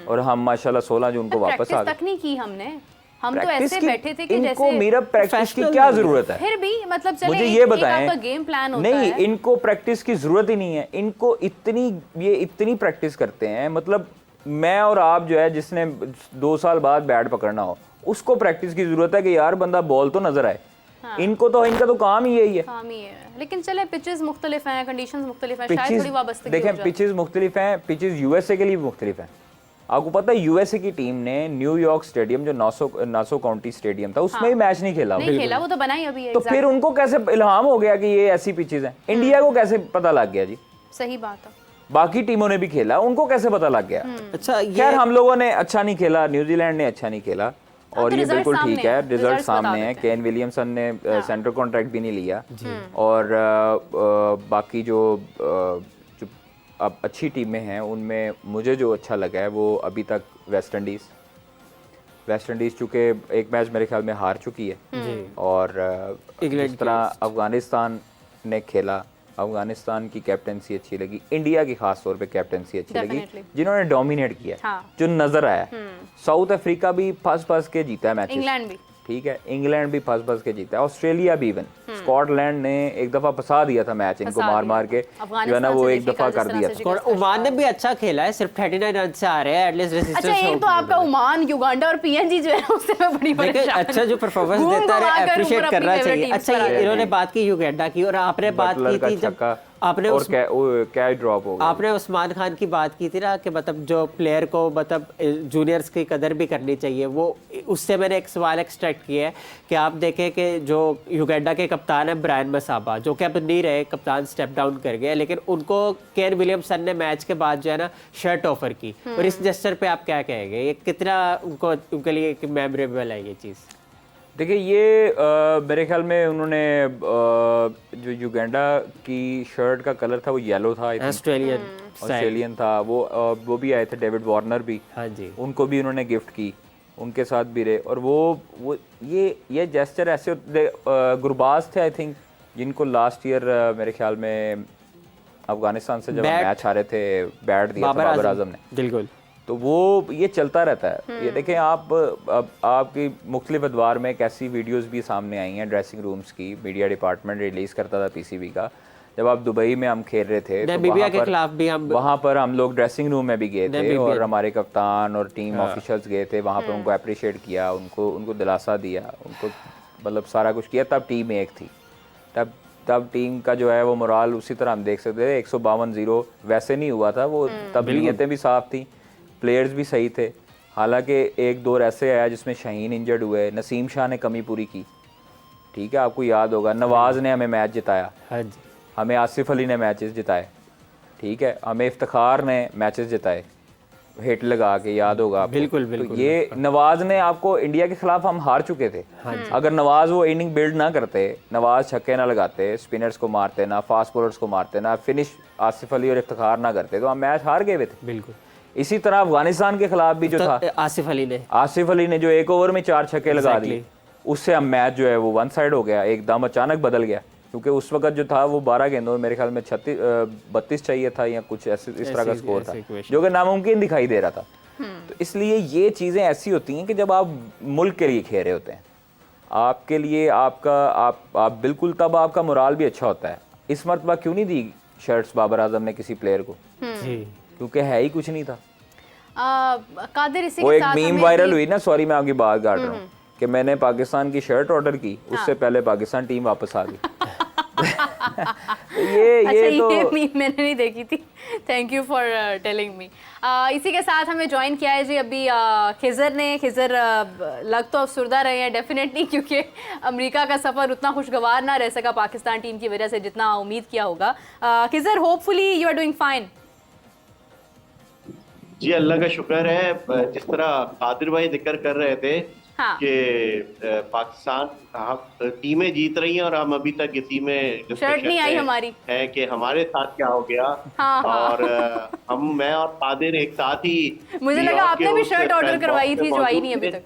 और हम माशाल्लाह 16 जून को वापस आ गए। तक नहीं की हमने, हम तो ऐसे बैठे थे कि इनको जैसे मेरा प्रैक्टिस की क्या जरूरत है? फिर भी मतलब चले मुझे ये बताएं, आपका गेम प्लान होता नहीं है। इनको प्रैक्टिस की जरूरत ही नहीं है, इनको ये इतनी प्रैक्टिस करते हैं, मतलब मैं और आप जो है जिसने 2 साल बाद बैट पकड़ना हो उसको प्रैक्टिस की जरूरत है कि यार बंदा बॉल तो नजर आए। इनको तो, इनका तो काम ही यही है। काम ही है, लेकिन चले पिचेस मुख्तलिफ हैं, कंडीशंस मुख्तलिफ हैं, शायद थोड़ी वाबस्तगी देखें हो जाए। पिचेस मुख्तलिफ हैं, पिचेस यूएसए के लिए भी मुख्तलिफ हैं। आपको पता है यूएसए की टीम ने न्यूयॉर्क स्टेडियम जो नासो काउंटी स्टेडियम था उसमें भी मैच नहीं खेला, नहीं खेला, वो तो बना ही अभी है। तो फिर उनको कैसे इल्हाम हो गया कि ये ऐसी पिचेस हैं? इंडिया को कैसे पता लग गया जी? सही बात है। बाकी टीमों ने भी खेला, उनको कैसे पता लग गया? अच्छा खैर हम लोगों ने अच्छा नहीं खेला, न्यूजीलैंड ने अच्छा नहीं खेला, और ये बिल्कुल ठीक है, रिजल्ट सामने है। केन विलियमसन ने सेंटर कॉन्ट्रैक्ट भी नहीं लिया, और बाकी जो अब अच्छी टीमें हैं उनमें मुझे जो अच्छा लगा है वो अभी तक वेस्ट इंडीज़ चूँकि एक मैच मेरे ख्याल में हार चुकी है, और जिस तरह अफगानिस्तान ने खेला, अफगानिस्तान की कैप्टनसी अच्छी लगी, इंडिया की खास तौर पे कैप्टनसी अच्छी लगी, जिन्होंने डोमिनेट किया, जो नजर आया। साउथ अफ्रीका भी फंस के जीता है मैच, इंग्लैंड भी ठीक है, इंग्लैंड भी फंस के जीता है, ऑस्ट्रेलिया भी इवन, स्कॉटलैंड ने एक दफा फंसा दिया था मैच इनको मार के, जो है ना वो एक दफा कर दिया था। ओमान ने भी अच्छा खेला है, सिर्फ 39 रन से आ रहे हैं, एटलीस्ट रेसिस्टेंस। अच्छा एक तो आपका ओमान, युगांडा और पीएनजी जो है उससे मैं बड़ी परेशान। अच्छा जो परफॉर्मेंस देता है अप्रिशिएट करना चाहिए। अच्छा इन्होंने बात की युगांडा की, और आपने बात की थी जब आपने क्या ड्रॉप हो गया, आपने उस्मान खान की बात की थी ना कि मतलब जो प्लेयर को मतलब जूनियर्स की कदर भी करनी चाहिए, वो उससे मैंने एक सवाल एक्सट्रैक्ट किया है कि आप देखें कि जो युगांडा के कप्तान है ब्रायन मसाबा, जो कि अब नहीं रहे, कप्तान स्टेप डाउन कर गए, लेकिन उनको केन विलियमसन ने मैच के बाद जो है ना शर्ट ऑफर की, और इस जेस्चर पे आप क्या कहेंगे? ये कितना उनके लिए मेमोरेबल है ये चीज़? देखिए ये मेरे ख्याल में उन्होंने जो युगांडा की शर्ट का कलर था वो येलो था, ऑस्ट्रेलियन था, वो भी आए थे, डेविड वार्नर भी, हाँ जी, उनको भी उन्होंने गिफ्ट की, उनके साथ भी रहे, और वो ये जेस्चर ऐसे गुरबाज थे आई थिंक, जिनको लास्ट ईयर मेरे ख्याल में अफगानिस्तान से जब मैच हारे थे बैट दिया था बाबर आजम ने, बिल्कुल, तो वो ये चलता रहता है। ये देखें आप, अब आपकी मुख्तलिफ अदवार में कैसी वीडियोस भी सामने आई हैं ड्रेसिंग रूम्स की, मीडिया डिपार्टमेंट रिलीज़ करता था पीसीबी का। जब आप दुबई में हम खेल रहे थे तो नामीबिया के खिलाफ भी वहाँ पर हम लोग ड्रेसिंग रूम में भी गए थे और हमारे कप्तान और टीम ऑफिशियल्स गए थे वहाँ पर, उनको अप्रिशिएट किया, उनको दिलासा दिया, उनको मतलब सारा कुछ किया। तब टीम एक थी, तब टीम का जो है वो मोराल उसी तरह हम देख सकते थे। 152-0 वैसे नहीं हुआ था वो, तब नीयतें भी साफ थी, प्लेयर्स भी सही थे। हालांकि एक दौर ऐसे आया जिसमें शाहीन इंजर्ड हुए, नसीम शाह ने कमी पूरी की, ठीक है, आपको याद होगा। नवाज़ ने हमें मैच जिताया, हाँ जी, हमें आसिफ अली ने मैचेस जिताए, ठीक है, हमें इफ्तिखार ने मैचेस जिताए, हिट लगा के, याद होगा आपको। बिल्कुल तो बिल्कुल। ये नवाज ने आपको, इंडिया के खिलाफ हम हार चुके थे, अगर नवाज वो इनिंग बिल्ड ना करते, नवाज छक्के ना लगाते, स्पिनर्स को मारते ना, फास्ट बॉलर्स को मारते ना, फिनिश आसिफ अली और इफ्तिखार ना करते, तो हम मैच हार गए थे। बिल्कुल। इसी तरह अफगानिस्तान के खिलाफ भी जो था, आसिफ अली ने जो एक ओवर में 4 छक्के लगा दिए, उससे हम मैच जो है वो वन साइड हो गया, एकदम अचानक बदल गया। क्योंकि उस वक्त जो था वो 12 गेंदों में मेरे ख्याल में 32 चाहिए था या कुछ ऐसे इस तरह का स्कोर था, जो कि नामुमकिन दिखाई दे रहा था। तो इसलिए ये चीज़ें ऐसी होती हैं कि जब आप मुल्क के लिए खेल रहे होते हैं, आपके लिए आप बिल्कुल, तब आपका मोराल भी अच्छा होता है। इस मरतबा क्यों नहीं दी शर्ट्स बाबर आजम ने किसी प्लेयर को? क्योंकि है ही कुछ नहीं था। कादिर, इसी वो के एक साथ मीम वायरल हुई ना, सॉरी मैं आपकी बात काट रहा हूँ, कि मैंने पाकिस्तान की शर्ट ऑर्डर की, उससे पहले पाकिस्तान टीम वापस आ गई। ये मीम मैंने नहीं देखी थी, thank you for telling me. इसी के साथ हमें ज्वाइन किया है जी अभी खिजर लग तो अफसरदा रहे हैं डेफिनेटली, क्योंकि अमेरिका का सफ़र उतना खुशगवार ना रह सका पाकिस्तान टीम की वजह से जितना उम्मीद किया होगा। Khizar, hopefully you are doing fine. जी अल्लाह का शुक्र है। जिस तरह कादिर भाई जिक्र कर रहे थे कि पाकिस्तान टीमें जीत रही हैं और हम अभी तक इसी में शर्ट नहीं आई हमारी है कि हमारे साथ क्या हो गया। और मैं और कादिर एक साथ ही, मुझे लगा आपने भी शर्ट ऑर्डर करवाई थी जो आई नहीं अभी तक।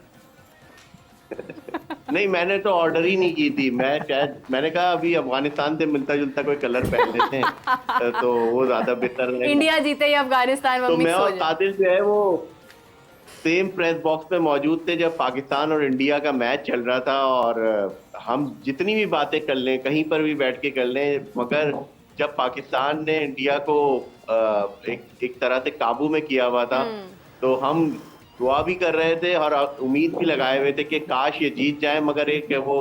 नहीं, मैंने तो ऑर्डर ही नहीं की थी। मैंने कहा अभी अफगानिस्तान से मिलता जुलता कोई कलर पहन लेते हैं तो वो ज्यादा बेहतर है। इंडिया जीते या अफगानिस्तान, तो मैं और कादिर जो है वो सेम प्रेस बॉक्स में मौजूद थे जब पाकिस्तान और इंडिया का मैच चल रहा था। और हम जितनी भी बातें कर लें, कहीं पर भी बैठ के कर लें, मगर जब पाकिस्तान ने इंडिया को एक तरह से काबू में किया हुआ था, तो हम दुआ भी कर रहे थे और उम्मीद भी लगाए हुए थे कि काश ये जीत जाए। मगर एक वो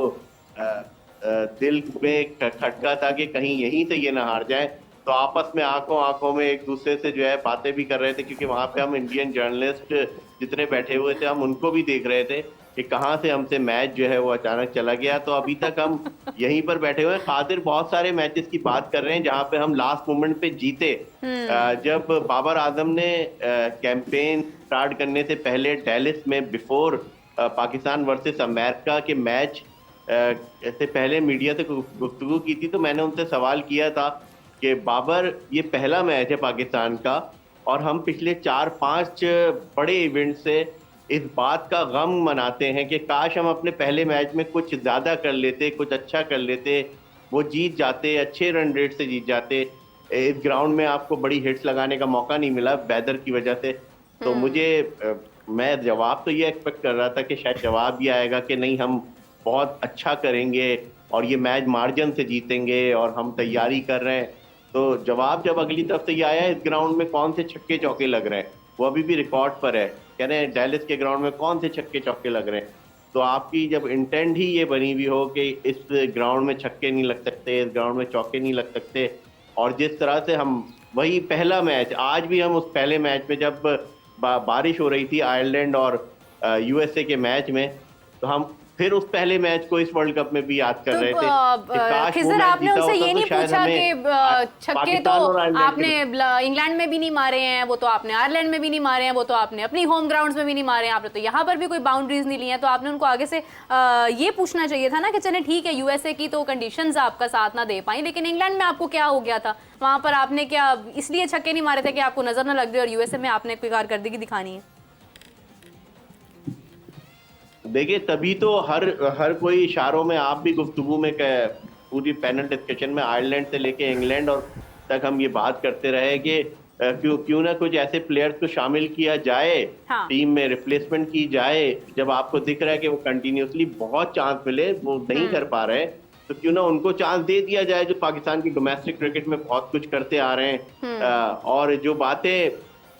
दिल में खटका था कि कहीं यहीं से ये ना हार जाए। तो आपस में आंखों में एक दूसरे से जो है बातें भी कर रहे थे, क्योंकि वहाँ पे हम इंडियन जर्नलिस्ट जितने बैठे हुए थे, हम उनको भी देख रहे थे कि कहाँ से हमसे मैच जो है वो अचानक चला गया। तो अभी तक हम यहीं पर बैठे हुए हैं। कादिर बहुत सारे मैचेस की बात कर रहे हैं जहाँ पे हम लास्ट मोमेंट पे जीते। जब बाबर आजम ने कैंपेन स्टार्ट करने से पहले डेलिस में बिफोर पाकिस्तान वर्सेस अमेरिका के मैच से पहले मीडिया से गुफ्तगू की थी, तो मैंने उनसे सवाल किया था कि बाबर, ये पहला मैच है पाकिस्तान का और हम पिछले 4-5 बड़े इवेंट से इस बात का गम मनाते हैं कि काश हम अपने पहले मैच में कुछ ज़्यादा कर लेते, कुछ अच्छा कर लेते, वो जीत जाते, अच्छे रन रेट से जीत जाते। इस ग्राउंड में आपको बड़ी हिट्स लगाने का मौका नहीं मिला वेदर की वजह से। तो मैं जवाब तो ये एक्सपेक्ट कर रहा था कि शायद जवाब ये आएगा कि नहीं, हम बहुत अच्छा करेंगे और ये मैच मार्जिन से जीतेंगे और हम तैयारी कर रहे हैं। तो जवाब जब अगली तरफ से ये आया, इस ग्राउंड में कौन से छक्के चौके लग रहे हैं, वो अभी भी रिकॉर्ड पर है, कह रहे हैं डेलिस के ग्राउंड में कौन से छक्के चौके लग रहे हैं। तो आपकी जब इंटेंट ही ये बनी हुई हो कि इस ग्राउंड में छक्के नहीं लग सकते, इस ग्राउंड में चौके नहीं लग सकते, और जिस तरह से हम वही पहला मैच, आज भी हम उस पहले मैच में जब बारिश हो रही थी आयरलैंड और यूएसए के मैच में, तो हम फिर उस पहले मैच को इस वर्ल्ड कप में भी याद कर रहे थे। खिजर, आपने उनसे ये नहीं पूछा कि छक्के तो आपने इंग्लैंड में भी नहीं मारे हैं, वो तो आपने आयरलैंड में भी नहीं मारे हैं, वो तो आपने अपनी होम ग्राउंड्स में भी नहीं मारे हैं, आपने तो यहाँ पर भी कोई बाउंड्रीज नहीं ली हैं। तो आपने उनको आगे से ये पूछना चाहिए था ना कि चले ठीक है, यूएसए की तो कंडीशंस आपका साथ ना दे पाई, लेकिन इंग्लैंड में आपको क्या हो गया था, वहाँ पर आपने क्या इसलिए छक्के नहीं मारे थे कि आपको नजर न लग रही, और यूएसए में आपने कोई कारकर्दगी दिखानी है? देखिए, तभी तो हर कोई इशारों में, आप भी गुफ्तगू में पूरी पैनल डिस्कशन में आयरलैंड से लेके इंग्लैंड और तक हम ये बात करते रहे कि क्यों ना कुछ ऐसे प्लेयर्स को शामिल किया जाए हाँ। टीम में, रिप्लेसमेंट की जाए। जब आपको दिख रहा है कि वो कंटिन्यूसली बहुत चांस मिले वो नहीं कर पा रहे, तो क्यों ना उनको चांस दे दिया जाए, जो पाकिस्तान की डोमेस्टिक क्रिकेट में बहुत कुछ करते आ रहे हैं। और जो बातें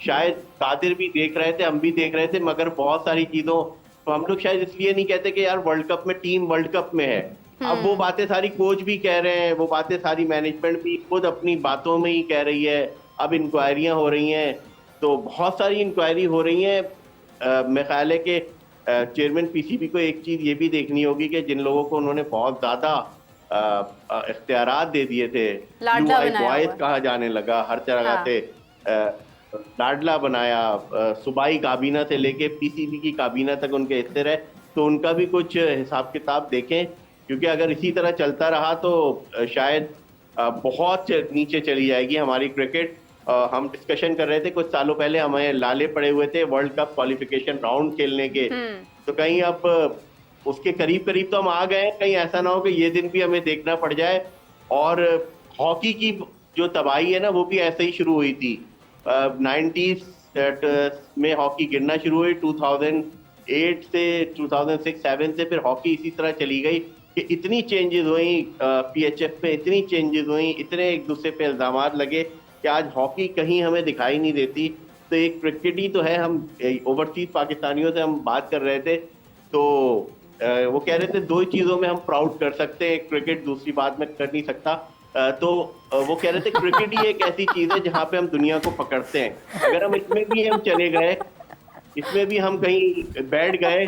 शायद कादिर भी देख रहे थे, हम भी देख रहे थे, मगर बहुत सारी चीजों तो हम लोग शायद इसलिए नहीं कहते कि यार वर्ल्ड कप में टीम वर्ल्ड कप में है। अब वो बातें सारी कोच भी कह रहे हैं, वो बातें सारी मैनेजमेंट भी खुद अपनी बातों में ही कह रही है। अब इंक्वायरियां हो रही हैं, तो बहुत सारी इंक्वायरी हो रही हैं। मेरे ख्याल है कि चेयरमैन पीसीबी को एक चीज ये भी देखनी होगी कि जिन लोगों को उन्होंने बहुत ज्यादा इख्तियारात दे दिए थे, बॉयज कहा जाने लगा, हर तरह से लाडला बनाया, सूबाई काबीना से लेके पीसीबी की काबीना तक उनके हिस्से रहे, तो उनका भी कुछ हिसाब किताब देखें, क्योंकि अगर इसी तरह चलता रहा तो शायद बहुत नीचे चली जाएगी हमारी क्रिकेट। हम डिस्कशन कर रहे थे कुछ सालों पहले, हमें लाले पड़े हुए थे वर्ल्ड कप क्वालिफिकेशन राउंड खेलने के, तो कहीं अब उसके करीब करीब तो हम आ गए, कहीं ऐसा ना हो कि ये दिन भी हमें देखना पड़ जाए। और हॉकी की जो तबाही है ना, वो भी ऐसे ही शुरू हुई थी। 90s में हॉकी गिरना शुरू हुई, 2008 से 2006-7 से फिर हॉकी इसी तरह चली गई कि इतनी चेंजेस हुई पीएचएफ में, इतनी चेंजेस हुई, इतने एक दूसरे पे इल्जामात लगे कि आज हॉकी कहीं हमें दिखाई नहीं देती। तो एक क्रिकेट ही तो है। हम ओवरसीज पाकिस्तानियों से हम बात कर रहे थे, तो वो कह रहे थे दो चीज़ों में हम प्राउड कर सकते हैं, क्रिकेट, दूसरी बात मैं कर नहीं सकता। तो वो कह रहे थे क्रिकेट ही एक ऐसी चीज़ है जहाँ पे हम दुनिया को पकड़ते हैं। अगर हम इसमें भी हम चले गए, इसमें भी हम कहीं बैठ गए,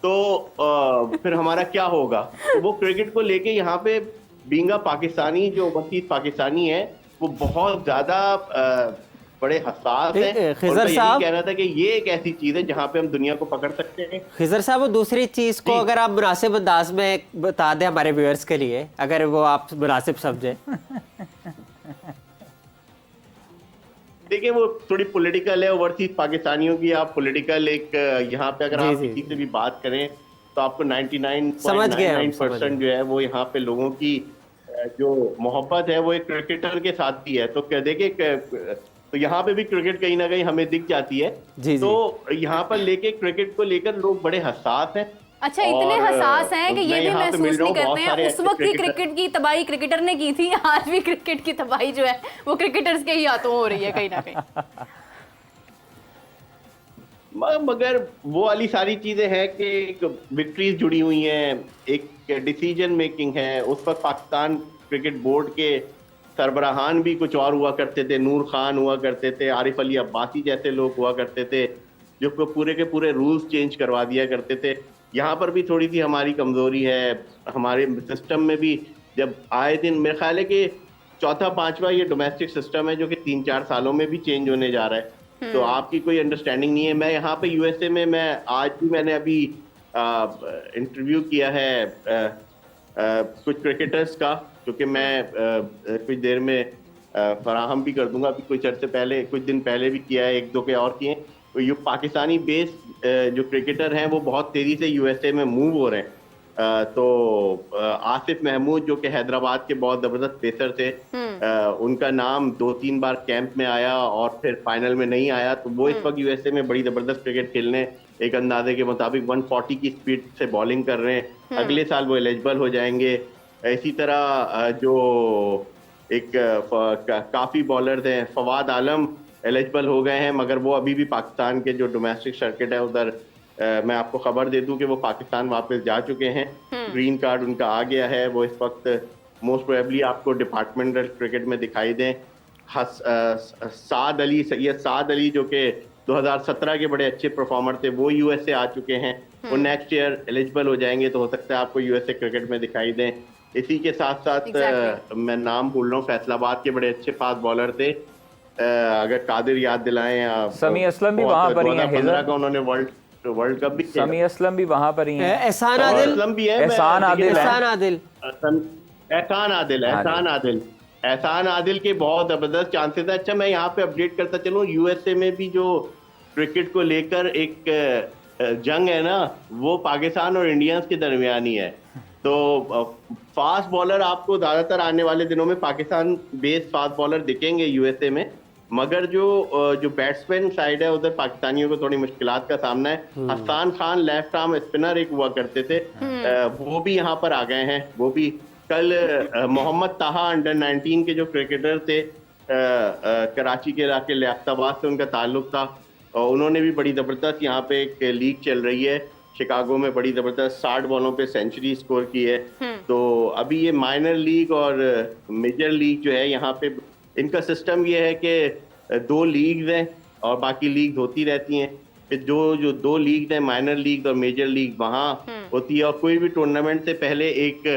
तो फिर हमारा क्या होगा। तो वो क्रिकेट को लेके यहाँ पे बींगा पाकिस्तानी, जो ओवरसीज पाकिस्तानी है, वो बहुत ज़्यादा बड़े हसास हैं। खिजर साहब कहना था कि ये एक ऐसी चीज़ है जहाँ पे हम दुनिया को पकड़ सकते हैं। खिजर साहब, वो दूसरी चीज़ को अगर आप मुनासिब अंदाज में बता दें हमारे व्यूअर्स के लिए, अगर वो आप मुनासिब समझें। देखिए, वो थोड़ी पॉलिटिकल है ओवरसीज पाकिस्तानियों की। आप पॉलिटिकल एक यहाँ पे अगर आप किसी से भी बात करें तो आपको 99.99% जो है वो यहाँ पे लोगों की जो मोहब्बत है वो एक क्रिकेटर के साथ ही है। तो देखिए, तो यहाँ पे भी क्रिकेट कहीं ना कहीं हमें दिख जाती है। तो यहाँ पर लेके क्रिकेट को लेकर लोग बड़े हसास हैं। अच्छा, इतने हसास हैं कि ये भी महसूस नहीं करते हैं उस वक्त की क्रिकेट की तबाही क्रिकेटर ने की थी, आज भी क्रिकेट की तबाही जो है वो क्रिकेटर्स के ही हाथों हो रही है कहीं ना कहीं। मगर वो वाली सारी चीजें हैं कि विक्ट्रीज जुड़ी हुई हैं, एक डिसीजन मेकिंग है। उस वक्त पाकिस्तान क्रिकेट बोर्ड के सरबराहान भी कुछ और हुआ करते थे, नूर खान हुआ करते थे, आरिफ अली अब्बासी जैसे लोग हुआ करते थे, जो पूरे के पूरे रूल्स चेंज करवा दिया करते थे। यहाँ पर भी थोड़ी सी हमारी कमजोरी है, हमारे सिस्टम में भी। जब आए दिन मेरे ख्याल है कि चौथा पांचवा ये डोमेस्टिक सिस्टम है जो कि 3-4 सालों में भी चेंज होने जा रहा है। तो आपकी कोई अंडरस्टैंडिंग नहीं है। मैं यहाँ पे यूएसए में, मैं आज भी मैंने अभी इंटरव्यू किया है कुछ क्रिकेटर्स का, क्योंकि मैं कुछ देर में फराहम भी कर दूंगा। अभी कुछ दिन पहले भी किया है, 1-2 के और किए। तो ये पाकिस्तानी बेस्ड जो क्रिकेटर हैं वो बहुत तेज़ी से यूएसए में मूव हो रहे हैं। तो आसिफ महमूद जो कि हैदराबाद के बहुत ज़बरदस्त पेसर थे, उनका नाम 2-3 बार कैंप में आया और फिर फाइनल में नहीं आया। तो वो इस वक्त यूएसए में बड़ी ज़बरदस्त क्रिकेट खेलने, एक अंदाजे के मुताबिक 140 की स्पीड से बॉलिंग कर रहे हैं। अगले साल वो एलिजिबल हो जाएंगे। इसी तरह जो एक काफ़ी बॉलर थे, फवाद आलम एलिजिबल हो गए हैं, मगर वो अभी भी पाकिस्तान के जो डोमेस्टिक सर्किट है उधर मैं आपको खबर दे दूं कि वो पाकिस्तान वापस जा चुके हैं। ग्रीन कार्ड उनका आ गया है। वो इस वक्त मोस्ट प्रोबेबली आपको डिपार्टमेंटल क्रिकेट में दिखाई दें। सैयद साद अली जो कि 2017 के बड़े अच्छे परफॉर्मर थे, वो यूएसए आ चुके हैं। वो नेक्स्ट ईयर एलिजिबल हो जाएंगे, तो हो सकता है आपको यूएसए क्रिकेट में दिखाई दें। इसी के साथ साथ मैं नाम भूल रहा हूँ, फैसलाबाद के बड़े अच्छे फास्ट बॉलर थे, अगर कादिर याद दिलाएं। समी असलम भी वहां पर ही हैं। 2015 का उन्होंने वर्ल्ड कप भी खेला। समी असलम भी वहां पर ही हैं। एहसान आदिल भी है। एहसान आदिल के बहुत जबरदस्त चांसेस है। अच्छा, मैं यहाँ पे अपडेट करता चलूँ, यूएसए में भी जो क्रिकेट को लेकर एक जंग है ना, वो पाकिस्तान और इंडियंस के दरमियान ही है। तो फास्ट बॉलर आपको ज्यादातर आने वाले दिनों में पाकिस्तान बेस्ड फास्ट बॉलर दिखेंगे यूएसए में। मगर जो बैट्समैन साइड है उधर पाकिस्तानियों को थोड़ी मुश्किलात का सामना है। Hasan Khan left arm spinner एक हुआ करते थे, वो भी यहाँ पर आ गए हैं। वो भी कल मोहम्मद ताहा अंडर 19 के जो क्रिकेटर थे, कराची के इलाके लियाकताबाद से उनका ताल्लुक था, और उन्होंने भी बड़ी ज़बरदस्त यहाँ पे एक लीग चल रही है शिकागो में, बड़ी ज़बरदस्त 60 बॉलों पे सेंचुरी स्कोर की है। तो अभी ये माइनर लीग और मेजर लीग जो है यहाँ पे इनका सिस्टम ये है कि 2 लीग्स हैं और बाकी लीग होती रहती हैं। फिर जो 2 लीग हैं, माइनर लीग और मेजर लीग, वहाँ होती है। और कोई भी टूर्नामेंट से पहले एक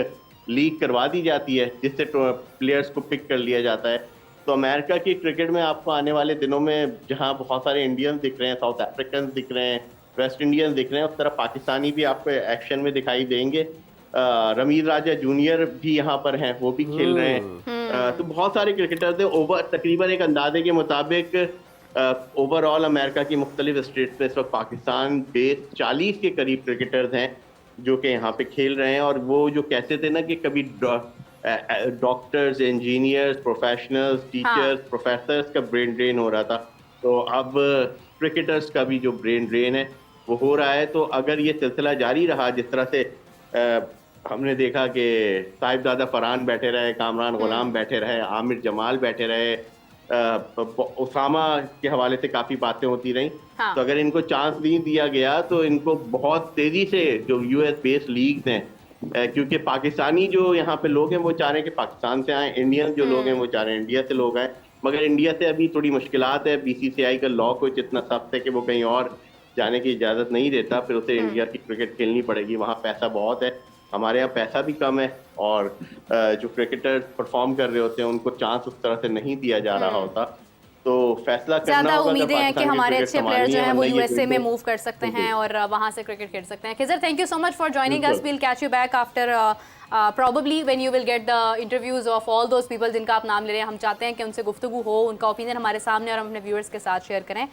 लीग करवा दी जाती है जिससे प्लेयर्स को पिक कर लिया जाता है। तो अमेरिका की क्रिकेट में आपको आने वाले दिनों में जहाँ बहुत सारे इंडियंस दिख रहे हैं, साउथ अफ्रीकन दिख रहे हैं, वेस्ट इंडियंस दिख रहे हैं, उस तरह पाकिस्तानी भी आपको एक्शन में दिखाई देंगे। रमीज राजा जूनियर भी यहाँ पर हैं, वो भी खेल रहे हैं। तो बहुत सारे क्रिकेटर्स हैं। तकरीबन एक अंदाजे के मुताबिक ओवरऑल अमेरिका की मुख्तलिफ स्टेट्स में इस वक्त पाकिस्तान बेस 40 के करीब क्रिकेटर्स हैं जो कि यहाँ पे खेल रहे हैं। और वो जो कहते थे ना कि कभी doctors, engineers, professionals, teachers, professors का ब्रेन ड्रेन हो रहा था, तो अब क्रिकेटर्स का भी जो ब्रेन ड्रेन है वो हो रहा है। तो अगर ये सिलसिला जारी रहा, जिस तरह से हमने देखा कि साहिबजादा फरहान बैठे रहे, कामरान गुलाम बैठे रहे, आमिर जमाल बैठे रहे, उसामा के हवाले से काफ़ी बातें होती रहीं। तो अगर इनको चांस नहीं दिया गया तो इनको बहुत तेज़ी से जो यूएस बेस्ड लीग्स हैं, क्योंकि पाकिस्तानी जो यहाँ पे लोग हैं वो चाह रहे हैं कि पाकिस्तान से आए, इंडियन जो लोग हैं वो चाह रहे हैं इंडिया से लोग आए, मगर इंडिया से अभी थोड़ी मुश्किलात है। बीसीसीआई का लॉ कुछ इतना सख्त है कि वो कहीं और जाने की इजाज़त नहीं देता, फिर उसे इंडिया की क्रिकेट खेलनी पड़ेगी। वहाँ पैसा बहुत है, हमारे यहाँ पैसा भी कम है, और जो क्रिकेटर परफॉर्म कर रहे होते हैं उनको चांस उस तरह से नहीं दिया जा रहा होता। तो फैसला करना ज्यादा होगा उम्मीदें हैं कि हमारे अच्छे प्लेयर जो हैं वो यूएसए में बिल्कुल। मूव कर सकते हैं और वहां से क्रिकेट खेल सकते हैं। Khizar, thank you so much for joining us. We'll catch you back after probably when you will get the interviews of all those people जिनका आप नाम ले रहे हैं। हम चाहते हैं कि उनसे गुफ्तगू हो, उनका ओपिनियन हमारे सामने और हम अपने व्यूअर्स के साथ शेयर करें।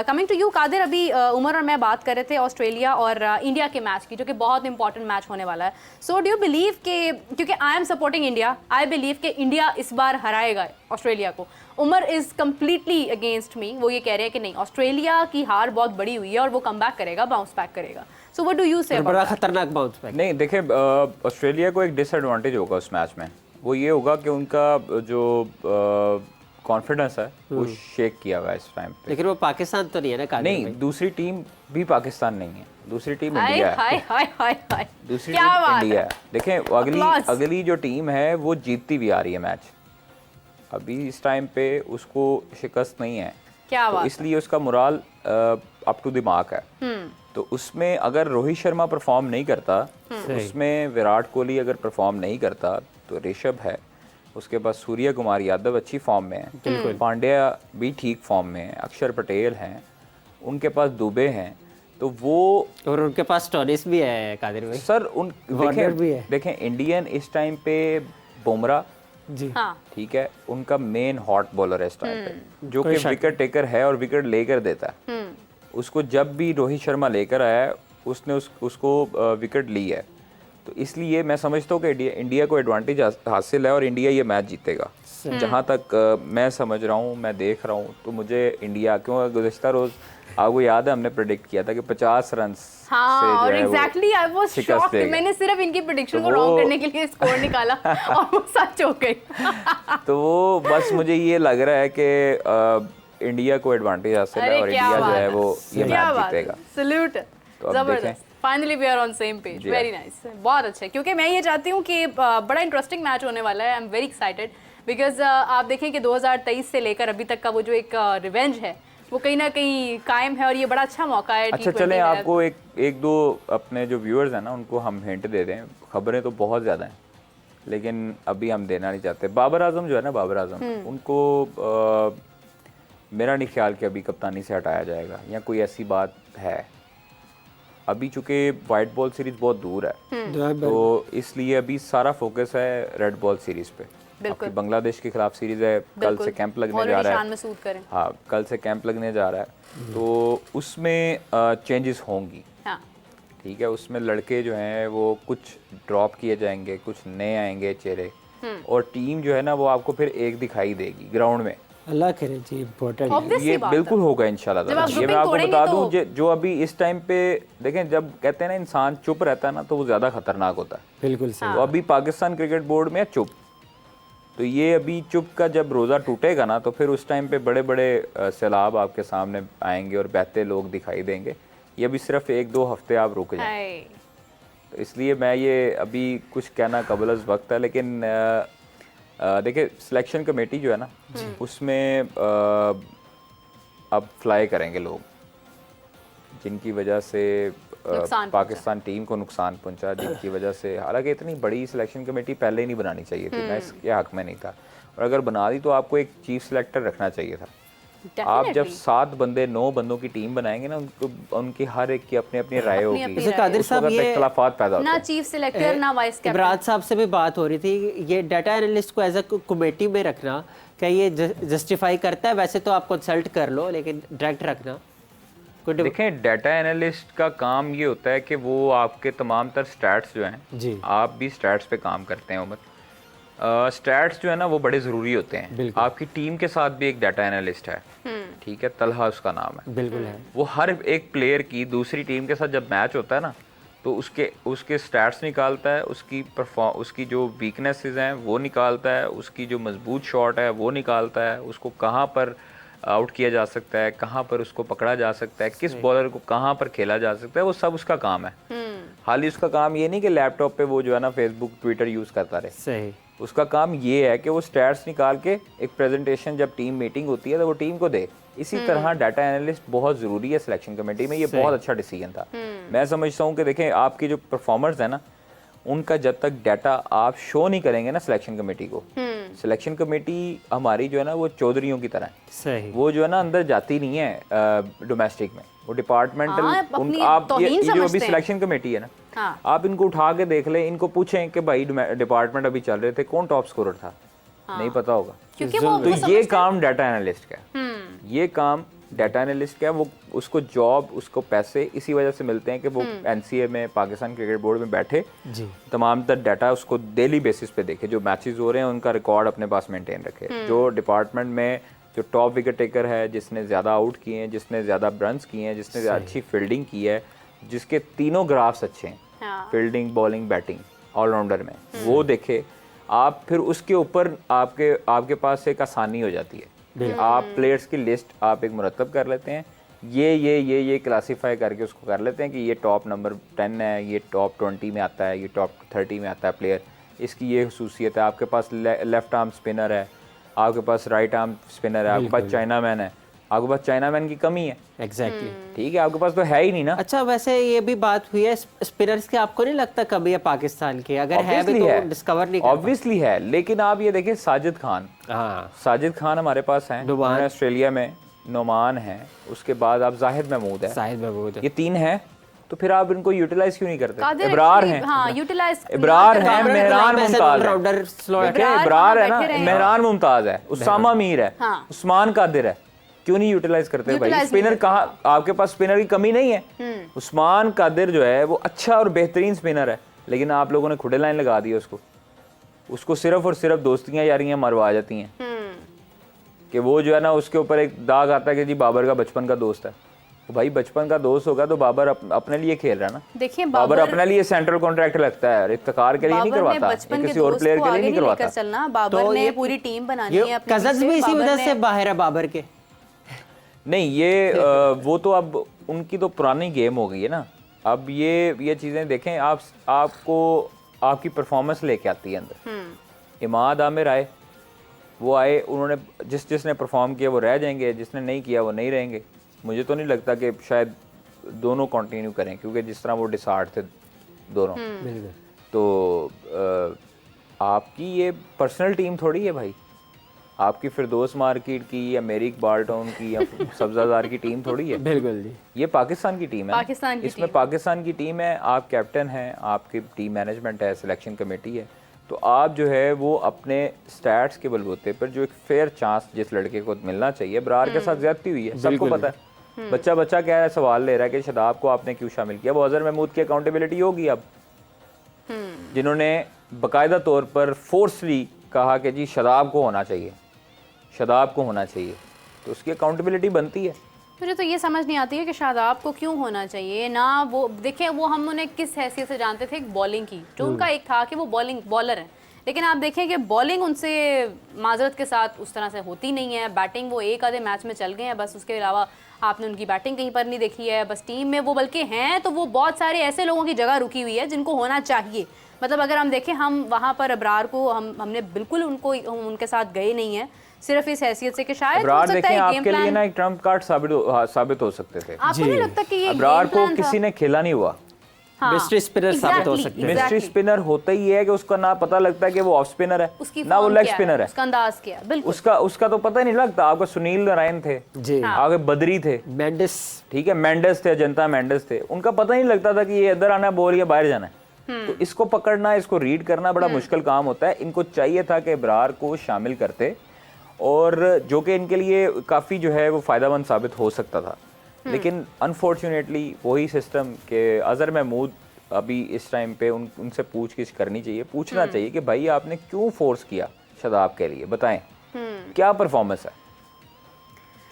कमिंग टू यू कादिर, अभी उमर और मैं बात कर रहे थे ऑस्ट्रेलिया और इंडिया के मैच की, जो कि बहुत इंपॉर्टेंट मैच होने वाला है। सो डू यू बिलीव कि, क्योंकि I am supporting India, I believe कि इंडिया इस बार हराएगा ऑस्ट्रेलिया को। Umar is completely against me, वो ये कह रहे हैं कि नहीं, ऑस्ट्रेलिया की हार बहुत बड़ी हुई है और वो कम बैक करेगा, बाउंस बैक करेगा। सो व्हाट डू यू से? बड़ा खतरनाक बाउंस बैक। नहीं, देखिए ऑस्ट्रेलिया को एक डिसएडवांटेज होगा उस मैच में, वो ये होगा कि उनका जो कॉन्फिडेंस है वो शेक किया हुआ है इस टाइम पे। लेकिन वो पाकिस्तान तो नहीं है ना? नहीं, दूसरी टीम भी पाकिस्तान नहीं है, दूसरी टीम इंडिया है। हाय दूसरी टीम इंडिया है। देखें, अगली जो टीम है वो जीतती हुई आ रही है मैच, अभी इस टाइम पे उसको शिकस्त नहीं है। क्या तो बात इसलिए उसका morale up to the mark है। तो उसमें अगर रोहित शर्मा परफॉर्म नहीं करता, उसमें विराट कोहली अगर परफॉर्म नहीं करता, तो ऋषभ है, उसके बाद सूर्य कुमार यादव अच्छी फॉर्म में है, पांड्या भी ठीक फॉर्म में है, अक्षर पटेल हैं, उनके पास दुबे हैं, तो वो, और उनके पास टॉनिस भी है कादिर भाई सर देखें इंडियन इस टाइम पे बुमराह जी, हाँ, ठीक है, उनका मेन हॉट बॉलर है इस टाइम पे, जो कि विकेट टेकर है और विकेट लेकर देता है। उसको जब भी रोहित शर्मा लेकर आया है उसने उसको विकेट ली है। तो इसलिए मैं समझता हूँ कि इंडिया को एडवांटेज हासिल है और इंडिया ये मैच जीतेगा। जहाँ तक मैं समझ रहा हूँ, मैं देख रहा हूँ, तो मुझे इंडिया, क्योंकि गुज़श्ता रोज़ आपको याद है हमने प्रेडिक्ट किया था कि 50 रन से और जो है एग्जैक्टली आई वाज शॉक्ड। मैंने सिर्फ इनकी प्रेडिक्शन को रॉन्ग करने के लिए स्कोर निकाला और वो सच हो गई। तो वो बस मुझे ये लग रहा है कि इंडिया को एडवांटेज हासिल है और इंडिया जो है वो ये मैच जीतेगा। सैल्यूट, जबरदस्त। Finally we are on same page. Very nice, बहुत अच्छा। क्योंकि मैं ये चाहती हूँ कि बड़ा इंटरेस्टिंग मैच होने वाला है। I am very excited because आप देखें कि 2023 से लेकर अभी तक का वो जो एक रिवेंज है वो कहीं ना कहीं कायम है और ये बड़ा अच्छा मौका है। अच्छा चलें, आपको एक दो अपने जो व्यूअर्स हैं ना उनको हम हिंट दे दें। खबरें तो बहुत ज़्यादा हैं लेकिन अभी हम देना नहीं चाहते। बाबर आजम जो है ना, बाबर आजम, उनको मेरा नहीं ख्याल कि अभी कप्तानी से हटाया जाएगा या कोई ऐसी बात है। अभी चूंकि वाइट बॉल सीरीज बहुत दूर है तो इसलिए अभी सारा फोकस है रेड बॉल सीरीज पे। आपकी बांग्लादेश के खिलाफ सीरीज है, कल से कैंप लगने जा रहा है। हाँ, कल से कैंप लगने जा रहा है, तो उसमें चेंजेस होंगी। हाँ। ठीक है, उसमें लड़के जो हैं वो कुछ ड्रॉप किए जाएंगे, कुछ नए आएंगे चेहरे, और टीम जो है ना वो आपको फिर एक दिखाई देगी ग्राउंड में। अल्लाह करे जी, इम्पोर्टेंट Obvious सी ये बात है। बिल्कुल होगा इंशाल्लाह जब ताला। आप ये मैं grouping आपको तोड़ेंगे बता तो- दूं जो अभी इस टाइम पे देखें, जब कहते हैं ना इंसान चुप रहता है ना तो वो ज़्यादा खतरनाक होता है। बिल्कुल सही। तो अभी पाकिस्तान क्रिकेट बोर्ड में है चुप, तो ये अभी चुप का जब रोज़ा टूटेगा ना तो फिर उस टाइम पे बड़े बड़े सैलाब आपके सामने आएंगे और बहते लोग दिखाई देंगे। ये अभी सिर्फ 1-2 हफ्ते आप रुक जाएं। हाय। तो इसलिए मैं ये अभी कुछ कहना कबल अज़ वक्त है, लेकिन देखिए सिलेक्शन कमेटी जो है ना उसमें अब फ्लाई करेंगे लोग जिनकी वजह से नुकसान पाकिस्तान टीम को नुकसान पहुंचा, जिनकी वजह से, हालांकि इतनी बड़ी सिलेक्शन कमेटी पहले ही नहीं बनानी चाहिए थी, मैं इसके हक में नहीं था, और अगर बना दी तो आपको एक चीफ सिलेक्टर रखना चाहिए था। आप जब Definitely। 7 बंदे 9 बंदों की टीम बनाएंगे ना, उनको उनकी हर एक की अपनी अपनी राय होगी, अपनी जैसे कादिर उस साहब वक्त ये इख्तिलाफात पैदा होते ना हैं। चीफ सिलेक्टर ना वाइस कैप्टन। इमरान साहब से भी बात हो रही थी, ये डाटा एनालिस्ट को एज अ कमेटी में रखना, क्या ये जस्टिफाई करता है? वैसे तो आप कंसल्ट कर लो, लेकिन डायरेक्ट रखना देखें, डाटा एनालिस्ट का काम ये होता है कि वो आपके तमाम तर स्टैट्स जो हैं जी। आप भी स्टैट्स पे काम करते हैं उमर, स्टैट्स जो है ना वो बड़े ज़रूरी होते हैं। बिल्कुल। आपकी टीम के साथ भी एक डाटा एनालिस्ट है, ठीक है, तलहा उसका नाम है। बिल्कुल है। वो हर एक प्लेयर की दूसरी टीम के साथ जब मैच होता है ना तो उसके स्टैट्स निकालता है, उसकी जो वीकनेसेस हैं वो निकालता है, उसकी जो मजबूत शॉट है वो निकालता है, उसको कहाँ पर आउट किया जा सकता है, कहाँ पर उसको पकड़ा जा सकता है, किस बॉलर को कहाँ पर खेला जा सकता है, वो सब उसका काम है। हाल उसका काम ये नहीं कि लैपटॉप पे वो जो है ना फेसबुक ट्विटर यूज़ करता रहे, सही। उसका काम ये है कि वो स्टैट्स निकाल के एक प्रेजेंटेशन जब टीम मीटिंग होती है तो वो टीम को दे। इसी तरह डाटा एनालिस्ट बहुत ज़रूरी है सिलेक्शन कमेटी में, ये बहुत अच्छा डिसीजन था। मैं समझता हूँ कि देखें, आपकी जो परफॉर्मर्स है ना उनका जब तक डाटा आप शो नहीं करेंगे ना सिलेक्शन कमेटी को, सिलेक्शन कमेटी हमारी जो है ना वो चौधरियों की तरह है, सही। वो जो है ना अंदर जाती नहीं है डोमेस्टिक में, वो डिपार्टमेंटल अपनी आप तौहीन ये जो अभी समझते हैं। सिलेक्शन कमेटी है ना, हाँ। आप इनको उठा के देख लें, इनको पूछें कि भाई डिपार्टमेंट अभी चल रहे थे, कौन टॉप स्कोरर था, नहीं पता होगा। क्योंकि वो तो ये काम डाटा एनालिस्ट का है, ये काम डाटा एनालिस्ट का है। वो उसको जॉब, उसको पैसे इसी वजह से मिलते हैं कि वो एनसीए में, पाकिस्तान क्रिकेट बोर्ड में बैठे जी। तमाम तर डाटा उसको डेली बेसिस पे देखे, जो मैचेस हो रहे हैं उनका रिकॉर्ड अपने पास मेंटेन रखे। जो डिपार्टमेंट में जो टॉप विकेट टेकर है, जिसने ज़्यादा आउट किए हैं, जिसने ज़्यादा रन्स किए हैं, जिसने अच्छी फील्डिंग की है, जिसके तीनों ग्राफ्स अच्छे हैं, हाँ। फील्डिंग, बॉलिंग, बैटिंग, ऑलराउंडर में, वो देखे आप, फिर उसके ऊपर आपके पास एक आसानी हो जाती है। आप प्लेयर्स की लिस्ट आप एक मुरतब कर लेते हैं, ये क्लासीफाई करके उसको कर लेते हैं कि ये टॉप नंबर 10 है, ये टॉप 20 में आता है, ये टॉप 30 में आता है प्लेयर, इसकी ये खसूसियत है। आपके पास लेफ्ट आर्म स्पिनर है, आपके पास राइट आर्म स्पिनर है, आपके पास चाइना मैन है, आपके पास चाइना मैन की कमी है, एग्जैक्टली। ठीक है, आपके पास तो है ही नहीं ना। अच्छा, वैसे ये भी बात हुई है स्पिनर्स की, आपको नहीं लगता कभी है पाकिस्तान के, अगर है भी तो डिस्कवर नहीं कर ऑब्वियसली है, लेकिन आप ये देखिए साजिद खान, हाँ, साजिद खान हमारे पास हैं, उन्होंने ऑस्ट्रेलिया में, नोमान है, उसके बाद आप जाहिद महमूद है, शाहिद महमूद है। ये 3 हैं, तो फिर आप इनको यूटिलाइज क्यों नहीं करते? कादिर इब्रार actually, हैं, हाँ, यूटिलाइज इब्रार हैं, मेहरान मुमताज है, इब्रार इब्रार है वहाँ ना, बैठे रहे हैं। मेहरान मुमताज है, उसामा मीर है, हाँ। उस्मान कादिर है, क्यों नहीं यूटिलाइज करते भाई? Utilize स्पिनर कहाँ, आपके पास स्पिनर की कमी नहीं है। उस्मान कादिर जो है वो अच्छा और बेहतरीन स्पिनर है, लेकिन आप लोगों ने खुडे लाइन लगा दी उसको सिर्फ और सिर्फ दोस्तियां यारियां मरवा जाती हैं कि वो जो है ना उसके ऊपर एक दाग आता है कि जी बाबर का बचपन का दोस्त है। तो भाई बचपन का दोस्त होगा तो बाबर अपने लिए खेल रहा है ना। देखिए बाबर अपने लिए सेंट्रल कॉन्ट्रैक्ट लगता है, इफ्तिखार के लिए नहीं करवाता, किसी और प्लेयर के लिए नहीं करवाता। चलना बाबर ने पूरी टीम बनानी है अपनी, कजन्स भी इसी वजह से बाहर है बाबर के। नहीं, ये वो तो अब उनकी तो पुरानी गेम हो गई है ना। अब ये चीज़ें देखें, आपको आपकी परफॉर्मेंस लेके आती है अंदर। इमाद आमिर आए, वो आए, उन्होंने जिसने परफॉर्म किया वो रह जाएंगे, जिसने नहीं किया वो नहीं रहेंगे। मुझे तो नहीं लगता कि शायद दोनों कंटिन्यू करें, क्योंकि जिस तरह वो डिसार्ड थे दोनों, तो आपकी ये पर्सनल टीम थोड़ी है भाई, आपकी फिरदौस मार्केट की या मेरिक बाल्टोन की या सब्जादार की टीम थोड़ी है। बिल्कुल जी, ये पाकिस्तान की टीम है, पाकिस्तान की इसमें पाकिस्तान की टीम है, आप कैप्टन हैं, आपकी टीम मैनेजमेंट है, सिलेक्शन कमेटी है, तो आप जो है वो अपने स्टैट्स के बलबूते पर जो एक फेयर चांस जिस लड़के को मिलना चाहिए, बरार के साथ ज्यादती हुई है, सबको पता है। बच्चा कह रहा है, सवाल ले रहा है कि शदाब को आपने क्यों शामिल किया। वो अजहर महमूद की अकाउंटेबिलिटी होगी अब, जिन्होंने बाकायदा तौर पर फोर्सली कहा कि जी शदाब को होना चाहिए, शादाब को होना चाहिए, तो उसकी अकाउंटेबिलिटी बनती है। मुझे तो ये समझ नहीं आती है कि शादाब को क्यों होना चाहिए ना। वो देखिए, वो हम उन्हें किस हैसियत से जानते थे, एक बॉलिंग की, जो उनका एक था कि वो बॉलर है, लेकिन आप देखें कि बॉलिंग उनसे माजरत के साथ उस तरह से होती नहीं है। बैटिंग वो एक आधे मैच में चल गए हैं बस, उसके अलावा आपने उनकी बैटिंग कहीं पर नहीं देखी है। बस टीम में वो बल्कि हैं तो वो बहुत सारे ऐसे लोगों की जगह रुकी हुई है जिनको होना चाहिए। मतलब अगर हम देखें, हम वहाँ पर अबरार को हमने बिल्कुल उनके साथ गए नहीं है, सिर्फ इस हैसियत से कि शायद हो अबरार सकता है आपके लिए ना एक ट्रम्प कार्ड साबित हो सकते थे। आपको नहीं लगता कि ये अबरार को किसी ने खेला नहीं हुआ, मिस्ट्री स्पिनर साबित हो सकते हैं। मिस्ट्री स्पिनर होता ही है कि उसका ना पता लगता है कि वो ऑफ स्पिनर है, ना वो लेग स्पिनर है, उसका अंदाज क्या है, बिल्कुल उसका तो पता ही नहीं लगता। आपका सुनील नारायण थे जी, आगे बदरी थे, मेंडिस, ठीक है, मेंडेस थे, जनता मेंडेस थे, उनका पता नहीं लगता था कि ये इधर आना है बॉल या बाहर जाना है। तो इसको पकड़ना, इसको रीड करना बड़ा मुश्किल काम होता है। इनको चाहिए था कि अबरार को शामिल करते, और जो कि इनके लिए काफ़ी जो है वो फ़ायदेमंद साबित हो सकता था। लेकिन अनफॉर्चुनेटली वही सिस्टम के अज़हर महमूद अभी इस टाइम पे उनसे पूछगिछ करनी चाहिए, पूछना चाहिए कि भाई आपने क्यों फोर्स किया शादाब के लिए, बताएं क्या परफॉर्मेंस है।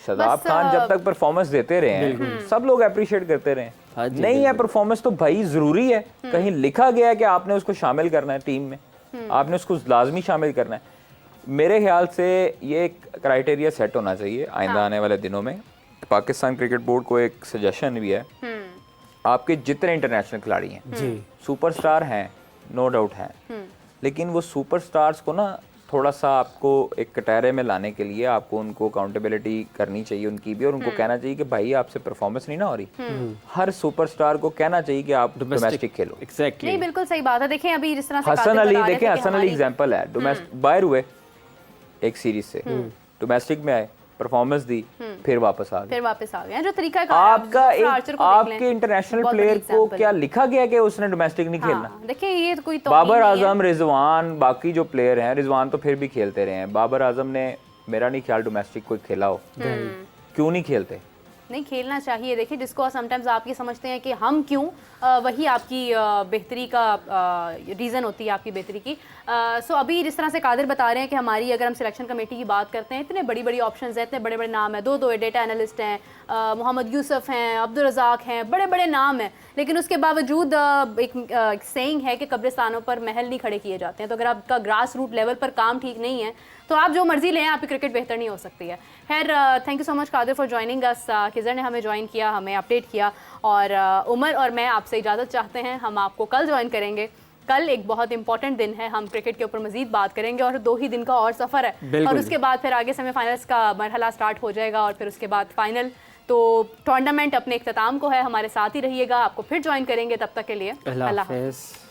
शादाब खान जब तक परफॉर्मेंस देते रहे हैं सब लोग अप्रिशिएट करते रहे हैं। नहीं है परफॉर्मेंस तो भाई ज़रूरी है, कहीं लिखा गया है कि आपने उसको शामिल करना है टीम में, आपने उसको लाजमी शामिल करना है। मेरे ख्याल से ये एक क्राइटेरिया सेट होना चाहिए आइंदा आने वाले दिनों में। पाकिस्तान क्रिकेट बोर्ड को एक सजेशन भी है, आपके जितने इंटरनेशनल खिलाड़ी हैं जी, सुपरस्टार हैं, नो डाउट हैं, लेकिन वो सुपरस्टार्स को ना थोड़ा सा आपको एक कटहरे में लाने के लिए आपको उनको अकाउंटेबिलिटी करनी चाहिए उनकी भी, और उनको कहना चाहिए कि भाई आपसे परफॉर्मेंस नहीं ना हो रही। हर सुपरस्टार को कहना चाहिए कि आप डोमेस्टिक खेलो। एग्जैक्टली, नहीं बिल्कुल सही बात है। देखें अभी जिस तरह से हसन अली, देखें देखें हसन अली एग्जांपल है, डोमेस्टिक बाहर हुए एक सीरीज से, डोमेस्टिक में आए, परफॉर्मेंस दी, फिर वापस आ गए। जो तरीका आपके इंटरनेशनल प्लेयर को क्या लिखा गया कि उसने डोमेस्टिक नहीं खेलना? देखिए ये तो कोई बाबर आजम, रिजवान, बाकी जो प्लेयर हैं, रिजवान तो फिर भी खेलते रहे हैं, बाबर आजम ने मेरा नहीं ख्याल डोमेस्टिक कोई खेला हो, क्यों नहीं खेलते? नहीं खेलना चाहिए। देखिए जिसको समटाइम्स आप ये समझते हैं कि हम क्यों, वही आपकी बेहतरी का रीज़न होती है, आपकी बेहतरी की। सो अभी जिस तरह से कादिर बता रहे हैं कि हमारी अगर हम सिलेक्शन कमेटी की बात करते हैं, इतने बड़ी बड़ी ऑप्शंस हैं, इतने बड़े बड़े नाम हैं, दो डेटा एनालिस्ट हैं, मोहम्मद यूसुफ हैं, अब्दुल रज़ाक हैं, बड़े बड़े नाम हैं, लेकिन उसके बावजूद एक सेइंग है कि कब्रिस्तानों पर महल नहीं खड़े किए जाते हैं। तो अगर आपका ग्रास रूट लेवल पर काम ठीक नहीं है तो आप जो मर्जी लें, आपकी क्रिकेट बेहतर नहीं हो सकती है। खैर, thank you so much Qadir for joining us. Khizar ने हमें ज्वाइन किया, हमें अपडेट किया, और उमर और मैं आपसे इजाज़त चाहते हैं। हम आपको कल ज्वाइन करेंगे। कल एक बहुत इंपॉर्टेंट दिन है, हम क्रिकेट के ऊपर मजीद बात करेंगे, और 2 ही दिन का और सफ़र है, और उसके बाद फिर आगे सेमीफाइनल्स का मरहला स्टार्ट हो जाएगा, और फिर उसके बाद फाइनल। तो टूर्नामेंट अपने इख्तिताम को है, हमारे साथ ही रहिएगा, आपको फिर ज्वाइन करेंगे। तब तक के लिए अल्लाह हाफ़िज़।